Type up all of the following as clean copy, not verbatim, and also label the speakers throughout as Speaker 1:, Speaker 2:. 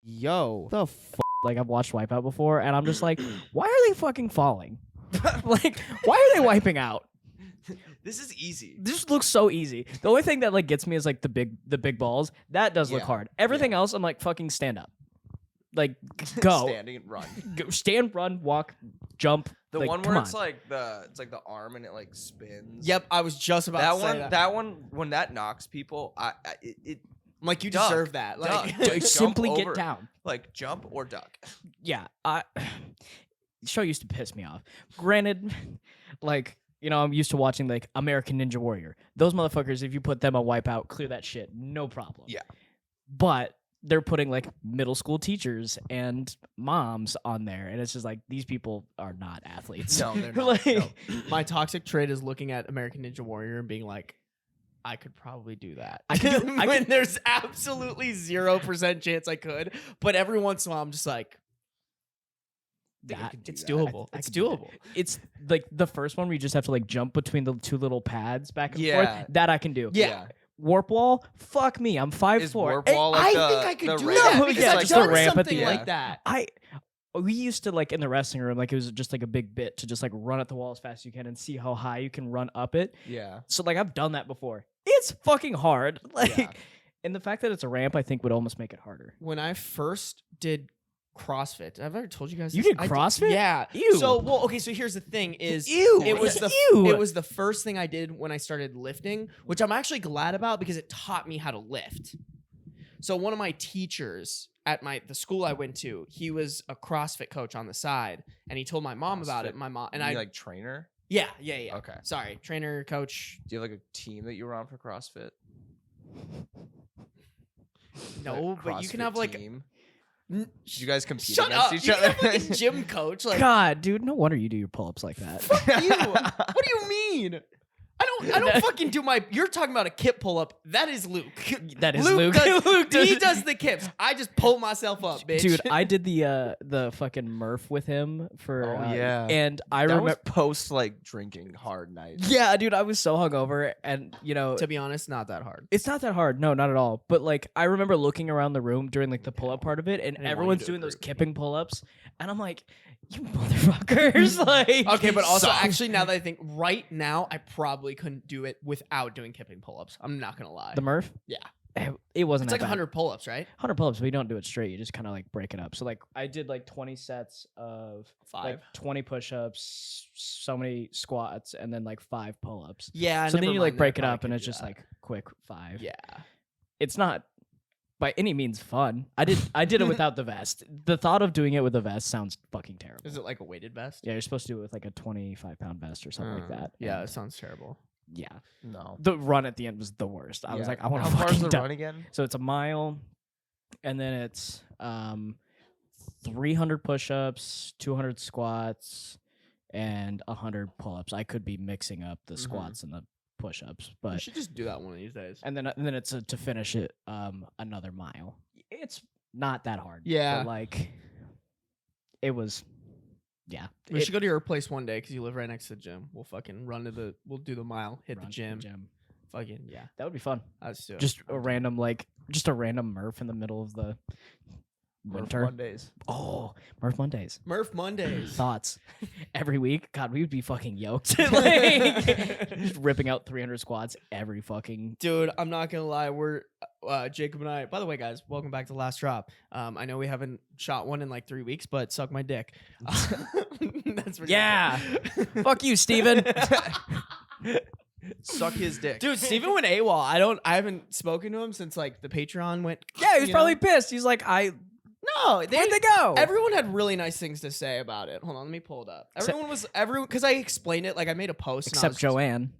Speaker 1: Yo.
Speaker 2: The like I've watched Wipeout before, and I'm just like, why are they fucking falling? Like, why are they wiping out?
Speaker 3: This is easy.
Speaker 2: This looks so easy. The only thing that like gets me is like the big balls. That does look hard. Everything else, I'm like, fucking stand up. Like, go.
Speaker 3: Standing and run.
Speaker 2: Go, stand, run, walk, jump.
Speaker 3: The
Speaker 2: like,
Speaker 3: one where
Speaker 2: come
Speaker 3: it's
Speaker 2: on.
Speaker 3: like the arm and it like spins.
Speaker 1: Yep, I was just about to say that.
Speaker 3: That one when that knocks people, it
Speaker 1: I'm like, you
Speaker 3: duck,
Speaker 1: deserve that. Like,
Speaker 3: duck.
Speaker 2: simply
Speaker 3: Jump
Speaker 2: get
Speaker 3: over.
Speaker 2: down.
Speaker 3: like jump or duck.
Speaker 2: Yeah, the show used to piss me off. Granted, like, you know, I'm used to watching like American Ninja Warrior. Those motherfuckers, if you put them on Wipeout, clear that shit, no problem.
Speaker 3: Yeah.
Speaker 2: But they're putting like middle school teachers and moms on there, and it's just like, these people are not athletes.
Speaker 3: No, they're not.
Speaker 2: Like,
Speaker 3: No.
Speaker 1: my toxic trait is looking at American Ninja Warrior and being like, I could probably do that.
Speaker 2: I could do- I
Speaker 1: when
Speaker 2: could-
Speaker 1: there's absolutely 0% chance I could, but every once in a while I'm just like,
Speaker 3: think I
Speaker 2: that
Speaker 3: could do
Speaker 1: it's
Speaker 3: that.
Speaker 1: doable.
Speaker 2: I
Speaker 1: It's
Speaker 2: could do that.
Speaker 1: doable.
Speaker 2: It's like the first one where you just have to like jump between the two little pads back and
Speaker 3: Yeah.
Speaker 2: forth. That I can do.
Speaker 1: Yeah.
Speaker 2: Warp wall, fuck me. I'm 5'4".
Speaker 3: Is warp wall like
Speaker 1: I
Speaker 3: the,
Speaker 1: think I could
Speaker 3: the
Speaker 1: do
Speaker 3: ramp?
Speaker 1: that
Speaker 2: No,
Speaker 1: because
Speaker 2: yeah,
Speaker 1: I've
Speaker 2: just a
Speaker 1: done
Speaker 2: ramp at
Speaker 1: something
Speaker 2: the
Speaker 1: like
Speaker 3: end.
Speaker 1: that.
Speaker 2: We used to like in the wrestling room, like it was just like a big bit to just like run at the wall as fast as you can and see how high you can run up it.
Speaker 3: Yeah.
Speaker 2: So like I've done that before. It's fucking hard. Like,
Speaker 3: Yeah.
Speaker 2: and the fact that it's a ramp, I think would almost make it harder.
Speaker 1: When I first did CrossFit, I've ever told you guys
Speaker 2: You
Speaker 1: this?
Speaker 2: did
Speaker 1: I
Speaker 2: CrossFit?
Speaker 1: Yeah.
Speaker 2: Ew.
Speaker 1: So okay. So here's the thing: is
Speaker 2: Ew.
Speaker 1: it was the
Speaker 2: Ew.
Speaker 1: it was the first thing I did when I started lifting, which I'm actually glad about because it taught me how to lift. So one of my teachers at the school I went to, he was a CrossFit coach on the side, and he told my mom about it.
Speaker 3: CrossFit?
Speaker 1: My mom and
Speaker 3: You
Speaker 1: I
Speaker 3: like trainer?
Speaker 1: yeah.
Speaker 3: Okay.
Speaker 1: Sorry, trainer, coach.
Speaker 3: Do you have like a team that you were on for CrossFit?
Speaker 1: No, but you can
Speaker 3: CrossFit
Speaker 1: have like.
Speaker 3: team?
Speaker 1: N-
Speaker 3: Did you guys compete
Speaker 1: Shut
Speaker 3: against
Speaker 1: up!
Speaker 3: each
Speaker 1: You
Speaker 3: other?
Speaker 1: can have like a gym coach. Like
Speaker 2: God, dude, no wonder you do your pull-ups like that.
Speaker 1: you. What do you mean? I don't fucking do my. You're talking about a kip pull up. That is Luke.
Speaker 2: That is Luke.
Speaker 1: Does,
Speaker 2: Luke
Speaker 1: he
Speaker 2: does-
Speaker 1: does the kips. I just pull myself up, bitch.
Speaker 2: Dude, I did the fucking Murph with him for
Speaker 3: Oh, yeah.
Speaker 2: and I
Speaker 3: That
Speaker 2: remember
Speaker 3: was post like drinking hard night.
Speaker 2: yeah, dude, I was so hungover, and you know,
Speaker 1: to be honest, not that hard.
Speaker 2: it's not that hard. No, not at all. But like, I remember looking around the room during like the pull-up part of it, and
Speaker 1: didn't want you
Speaker 2: everyone's
Speaker 1: to
Speaker 2: doing those
Speaker 1: approve.
Speaker 2: kipping pull-ups, and I'm like, you motherfuckers, like.
Speaker 1: Okay, but also,
Speaker 2: so-
Speaker 1: actually, now that I think, right now, I probably couldn't do it without doing kipping pull-ups. I'm not gonna lie.
Speaker 2: the Murph,
Speaker 1: Yeah.
Speaker 2: it wasn't
Speaker 1: It's like
Speaker 2: that bad.
Speaker 1: 100 pull-ups, right?
Speaker 2: 100 pull-ups, but you don't do it straight. You just kind of like break it up. So like, I did like 20 sets of
Speaker 1: 5.
Speaker 2: like 20 push-ups, so many squats, and then like 5 pull-ups.
Speaker 1: Yeah.
Speaker 2: So then
Speaker 1: never
Speaker 2: you like
Speaker 1: mind,
Speaker 2: break
Speaker 1: I
Speaker 2: it up,
Speaker 1: probably
Speaker 2: and
Speaker 1: could
Speaker 2: it's
Speaker 1: do
Speaker 2: just
Speaker 1: that.
Speaker 2: like quick 5.
Speaker 1: Yeah.
Speaker 2: It's not by any means fun. I did it without the vest. The thought of doing it with a vest sounds fucking terrible.
Speaker 1: Is it like a weighted vest?
Speaker 2: Yeah, you're supposed to do it with like a 25-pound vest or something like that.
Speaker 1: Yeah,
Speaker 2: and
Speaker 1: it sounds terrible.
Speaker 2: yeah.
Speaker 3: No.
Speaker 2: The run at the end was the worst. I was
Speaker 3: Yeah.
Speaker 2: like, I want to
Speaker 3: How far is
Speaker 2: fucking
Speaker 3: the
Speaker 2: die.
Speaker 3: run again?
Speaker 2: So it's a mile, and then it's 300 push-ups, 200 squats, and 100 pull-ups. I could be mixing up the squats and the push-ups,
Speaker 1: You
Speaker 2: but
Speaker 1: should just do that one of these days.
Speaker 2: and then it's to finish it another mile. It's not that hard.
Speaker 1: Yeah.
Speaker 2: but like it was. Yeah,
Speaker 1: We should go to your place one day because you live right next to the gym. We'll fucking we'll do the mile, hit the
Speaker 2: run to
Speaker 1: gym. Fucking, yeah.
Speaker 2: That would be fun.
Speaker 1: Let's do it.
Speaker 2: Just a random Murph in the middle of the winter.
Speaker 3: Mondays.
Speaker 2: Oh, Murph Mondays.
Speaker 1: Murph Mondays.
Speaker 2: Thoughts every week. God, we would be fucking yoked. Like, just ripping out 300 squats every fucking.
Speaker 1: Dude, I'm not gonna lie. We're Jacob and I. By the way, guys, welcome back to Last Drop. I know we haven't shot one in like 3 weeks, but suck my dick. That's ridiculous.
Speaker 2: Yeah. Fuck you, Steven.
Speaker 3: Suck his dick.
Speaker 1: Dude, Steven went AWOL. I haven't spoken to him since like the Patreon went.
Speaker 2: Yeah, he was
Speaker 1: you
Speaker 2: probably
Speaker 1: know?
Speaker 2: pissed. He's like,
Speaker 1: No,
Speaker 2: where'd they go?
Speaker 1: Everyone had really nice things to say about it. Hold on, let me pull it up. Everyone because I explained it. Like I made a post. and I
Speaker 2: Except
Speaker 1: was
Speaker 2: Joanne.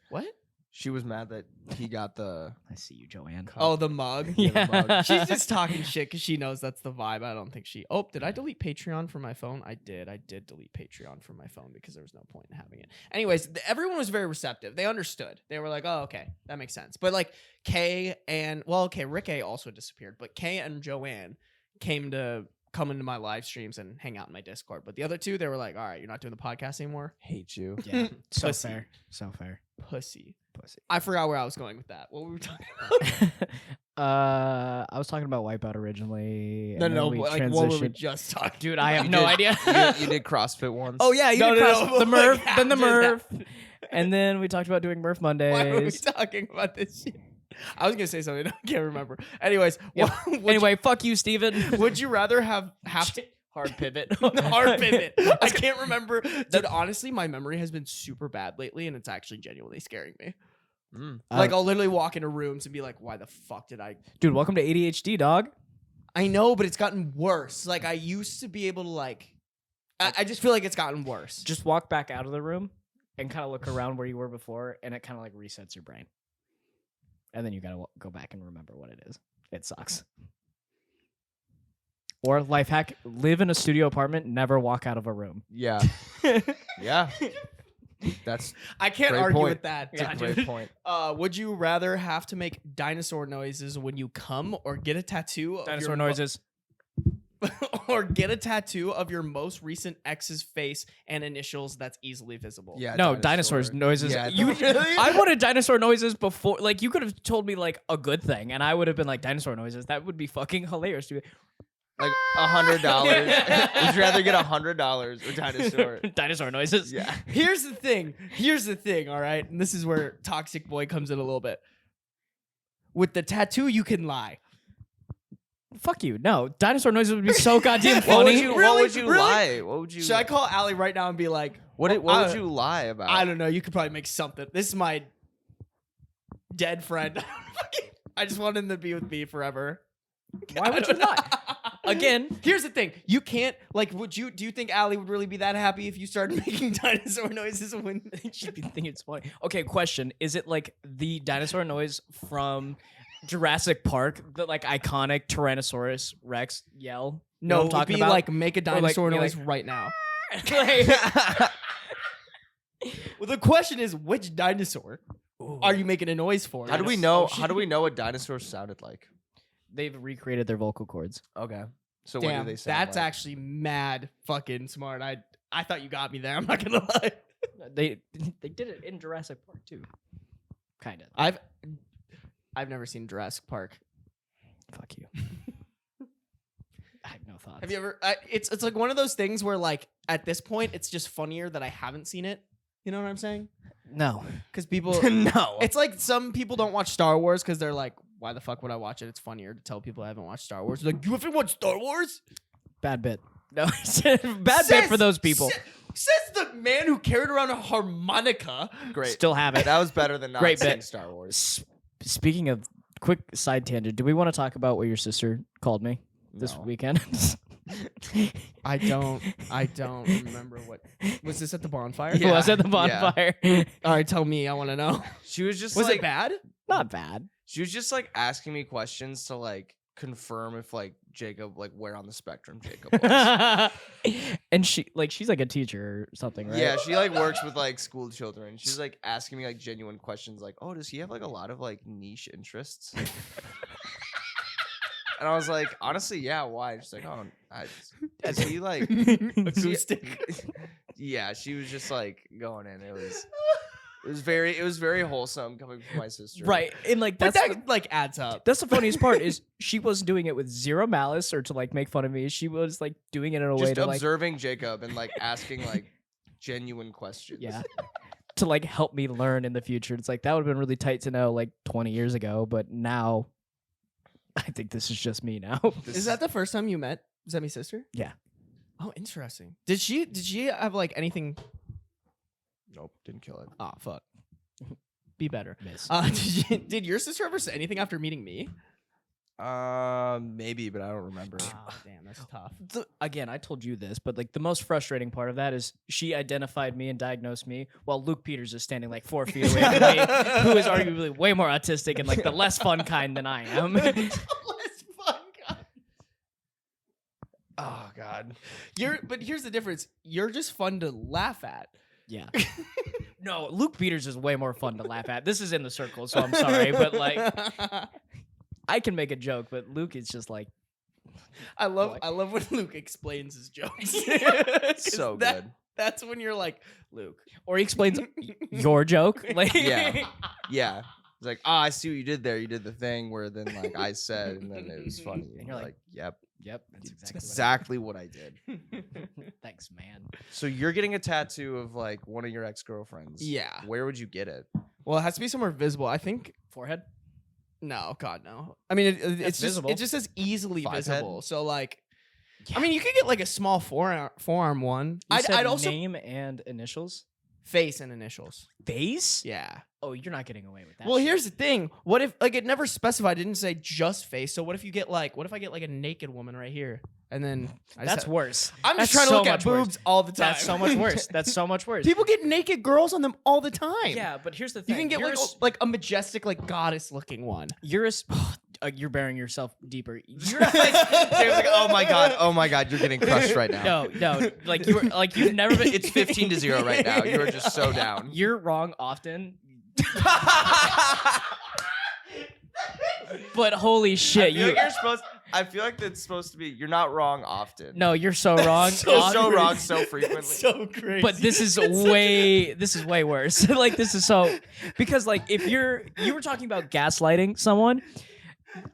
Speaker 1: What?
Speaker 3: She was mad that he got the.
Speaker 2: I see you, Joanne.
Speaker 1: Oh, the mug.
Speaker 2: Yeah.
Speaker 3: the mug.
Speaker 1: She's just talking shit because she knows that's the vibe. I don't think she. Oh, did I delete Patreon from my phone? I did. I did delete Patreon from my phone because there was no point in having it. Anyways, everyone was very receptive. They understood. They were like, "Oh, okay, that makes sense." But like Rick A also disappeared, but Kay and Joanne came to come into my live streams and hang out in my Discord. But the other two, they were like, all right, you're not doing the podcast anymore.
Speaker 3: Hate you.
Speaker 2: Yeah, so
Speaker 1: Pussy.
Speaker 2: fair, so fair.
Speaker 1: Pussy.
Speaker 2: Pussy.
Speaker 1: I forgot where I was going with that. What were we talking
Speaker 2: I was talking about Wipeout originally.
Speaker 1: about?
Speaker 2: and then
Speaker 1: No,
Speaker 2: we
Speaker 1: like what were we
Speaker 2: transitioned-
Speaker 1: just talking?
Speaker 2: Dude, I have
Speaker 3: You
Speaker 2: no
Speaker 3: did-
Speaker 2: idea.
Speaker 3: You did CrossFit once.
Speaker 2: Oh yeah, you
Speaker 1: No,
Speaker 2: did
Speaker 1: no,
Speaker 2: cross
Speaker 1: no,
Speaker 2: the
Speaker 1: like,
Speaker 2: Murph, then the
Speaker 1: after
Speaker 2: Murph, and then we talked about doing Murph
Speaker 1: Why were we
Speaker 2: Mondays.
Speaker 1: talking about this shit? I was gonna say something. I can't remember. Anyways,
Speaker 2: Yeah.
Speaker 1: would
Speaker 2: Anyway, fuck you, Steven.
Speaker 1: you, would you rather have to
Speaker 2: Hard pivot.
Speaker 1: hard pivot? I can't remember. Dude, honestly, my memory has been super bad lately, and it's actually genuinely scaring me.
Speaker 3: Mm.
Speaker 1: Like I'll literally walk into rooms and be like, "Why the fuck did I?"
Speaker 2: Dude, welcome to ADHD, dog.
Speaker 1: I know, but it's gotten worse. Like I used to be able to like. I just feel like it's gotten worse.
Speaker 2: Just walk back out of the room and kind of look around where you were before, and it kind of like resets your brain. And then you gotta go back and remember what it is. It sucks. Or life hack: live in a studio apartment, never walk out of a room.
Speaker 3: Yeah. Yeah. That's
Speaker 1: I can't
Speaker 3: Great
Speaker 1: argue
Speaker 3: point.
Speaker 1: with that.
Speaker 3: a great point.
Speaker 1: Would you rather have to make dinosaur noises when you come, or get a tattoo? Of
Speaker 2: Dinosaur
Speaker 1: your
Speaker 2: noises.
Speaker 1: or get a tattoo of your most recent ex's face and initials that's easily visible?
Speaker 3: Yeah.
Speaker 2: No, dinosaurs noises.
Speaker 3: Yeah,
Speaker 2: You,
Speaker 1: really?
Speaker 2: I wanted dinosaur noises before. Like you could have told me like a good thing, and I would have been like dinosaur noises. That would be fucking hilarious. To be
Speaker 3: Like $100. Would you rather get $100 or dinosaur?
Speaker 2: dinosaur noises.
Speaker 3: Yeah.
Speaker 1: Here's the thing. All right, and this is where Toxic Boy comes in a little bit. With the tattoo, you can lie.
Speaker 2: Fuck you. No, dinosaur noises would be so goddamn
Speaker 3: What
Speaker 2: funny.
Speaker 3: would you?
Speaker 1: Really?
Speaker 3: What would you
Speaker 1: Really?
Speaker 3: lie? What would you?
Speaker 1: Should I call Allie right now and be like,
Speaker 3: What
Speaker 1: I-
Speaker 3: would you lie about?
Speaker 1: I don't know. You could probably make something. This is my dead friend. I just want him to be with me forever.
Speaker 2: Why would you lie? Again,
Speaker 1: Here's the thing. You can't, like, do you think Allie would really be that happy if you started making dinosaur noises when
Speaker 2: she'd be thinking it's funny. Okay, question: is it like the dinosaur noise from Jurassic Park, the like iconic Tyrannosaurus Rex yell? You know
Speaker 1: No,
Speaker 2: what
Speaker 1: it
Speaker 2: I'm
Speaker 1: would
Speaker 2: talking
Speaker 1: be
Speaker 2: about?
Speaker 1: like make a dinosaur
Speaker 2: be
Speaker 1: noise
Speaker 2: like-
Speaker 1: right now.
Speaker 2: Like-
Speaker 1: Well, the question is, which dinosaur are you making a noise for?
Speaker 3: How do we know? How do we know what dinosaurs sounded like?
Speaker 2: They've recreated their vocal cords.
Speaker 3: Okay. So what
Speaker 1: Damn,
Speaker 3: do they sound
Speaker 1: that's
Speaker 3: like?
Speaker 1: actually mad fucking smart. I thought you got me there. I'm not gonna lie.
Speaker 2: They did it in Jurassic Park too. Kind of.
Speaker 1: I've never seen Jurassic Park.
Speaker 2: Fuck you. I have no thoughts.
Speaker 1: Have you ever? It's like one of those things where like at this point it's just funnier that I haven't seen it. You know what I'm saying?
Speaker 2: No.
Speaker 1: Because people,
Speaker 3: No.
Speaker 1: it's like some people don't watch Star Wars because they're like, why the fuck would I watch it? It's funnier to tell people I haven't watched Star Wars. They're like, you haven't watched Star Wars?
Speaker 2: Bad bit. No. Bad bit for those people.
Speaker 1: Says the man who carried around a harmonica.
Speaker 3: Great.
Speaker 2: Still have it.
Speaker 3: That was better than not
Speaker 2: Great
Speaker 3: saying
Speaker 2: bit.
Speaker 3: Star Wars.
Speaker 2: Speaking of quick side tangent, do we want to talk about what your sister called me this
Speaker 3: No.
Speaker 2: weekend?
Speaker 1: I don't remember what was this at the bonfire.
Speaker 3: Yeah.
Speaker 2: Was at the bonfire.
Speaker 1: All right, tell me. I want to know.
Speaker 3: She was just
Speaker 1: Was
Speaker 3: like,
Speaker 1: it bad?
Speaker 2: Not bad.
Speaker 3: she was just like asking me questions to like confirm if like Jacob, like where on the spectrum Jacob was.
Speaker 2: And she's like a teacher or something, right?
Speaker 3: Yeah, she like works with like school children. She's like asking me like genuine questions like, "Oh, does he have like a lot of like niche interests?" And I was like, "Honestly, yeah, why?" She's like, "Oh, does he like
Speaker 1: Acoustic.
Speaker 3: Yeah, she was just like going in. It was very wholesome coming from my sister.
Speaker 2: Right. And like
Speaker 1: But
Speaker 2: that's
Speaker 1: that like adds up.
Speaker 2: that's the funniest part is she wasn't doing it with zero malice or to like make fun of me. She was like doing it in a way
Speaker 3: Just
Speaker 2: to like
Speaker 3: observing Jacob and like asking like genuine questions.
Speaker 2: yeah. To like help me learn in the future. It's like that would have been really tight to know like 20 years ago, but now I think this is just me now.
Speaker 1: Is that the first time you met Zemi's sister?
Speaker 2: Yeah.
Speaker 1: Oh, interesting. Did she have like anything?
Speaker 3: Nope, didn't kill it.
Speaker 1: Oh, fuck. Be better.
Speaker 2: Miss.
Speaker 1: Did your sister ever say anything after meeting me?
Speaker 3: Maybe, but I don't remember.
Speaker 1: Oh, damn, that's tough.
Speaker 2: Again, I told you this, but like the most frustrating part of that is she identified me and diagnosed me while Luke Peters is standing like 4 feet away from me, who is arguably way more autistic and like the less fun kind than I am.
Speaker 1: Less fun guy.
Speaker 3: Oh God.
Speaker 1: But here's the difference. You're just fun to laugh at.
Speaker 2: Yeah. No, Luke Peters is way more fun to laugh at. This is in the circle, so I'm sorry, but like I can make a joke, but Luke is just like
Speaker 1: I love when Luke explains his jokes. 'Cause
Speaker 3: So good.
Speaker 1: That's when you're like, Luke.
Speaker 2: Or he explains your joke. Like,
Speaker 3: Yeah. Yeah. It's like, oh, I see what you did there. You did the thing where then like I said, and then it was funny. And you're like, yep,
Speaker 2: Yep, that's
Speaker 3: it's
Speaker 2: exactly
Speaker 3: exactly what I did.
Speaker 2: Thanks, man.
Speaker 3: So you're getting a tattoo of like one of your ex-girlfriends.
Speaker 1: Yeah.
Speaker 3: Where would you get it?
Speaker 1: Well, it has to be somewhere visible. I think.
Speaker 2: Forehead?
Speaker 1: No, God, no. I mean, it's just
Speaker 2: visible.
Speaker 1: it just says easily
Speaker 3: Five
Speaker 1: visible.
Speaker 3: head?
Speaker 1: So like, I mean, you could get like a small forearm one.
Speaker 2: You said
Speaker 1: I'd also
Speaker 2: name and initials?
Speaker 1: face and initials.
Speaker 2: Face?
Speaker 1: Yeah.
Speaker 2: Oh, you're not getting away with that.
Speaker 1: Well,
Speaker 2: shit.
Speaker 1: here's the thing. What if like it never specified? It didn't say just face. So what if you get like? What if I get like a naked woman right here, and then
Speaker 2: That's worse.
Speaker 1: I'm just
Speaker 2: That's
Speaker 1: trying to look
Speaker 2: so
Speaker 1: at
Speaker 2: much worse.
Speaker 1: boobs all the time.
Speaker 2: That's so much worse. That's so much worse.
Speaker 1: People get naked girls on them all the time.
Speaker 2: Yeah, but here's the
Speaker 1: You
Speaker 2: thing.
Speaker 1: can get
Speaker 2: you're,
Speaker 1: like a majestic, like goddess looking one.
Speaker 2: you're burying yourself deeper. You're
Speaker 3: Like, they're like, oh my god, you're getting crushed right now.
Speaker 2: no, like you've never been.
Speaker 3: It's 15-0 right now. You are just so down.
Speaker 2: You're wrong often. But holy shit,
Speaker 3: I feel like that's supposed to be. You're not wrong often.
Speaker 2: No, you're so wrong.
Speaker 3: so wrong so frequently.
Speaker 1: So crazy.
Speaker 2: But this is way worse. Like this is so because like if you were talking about gaslighting someone,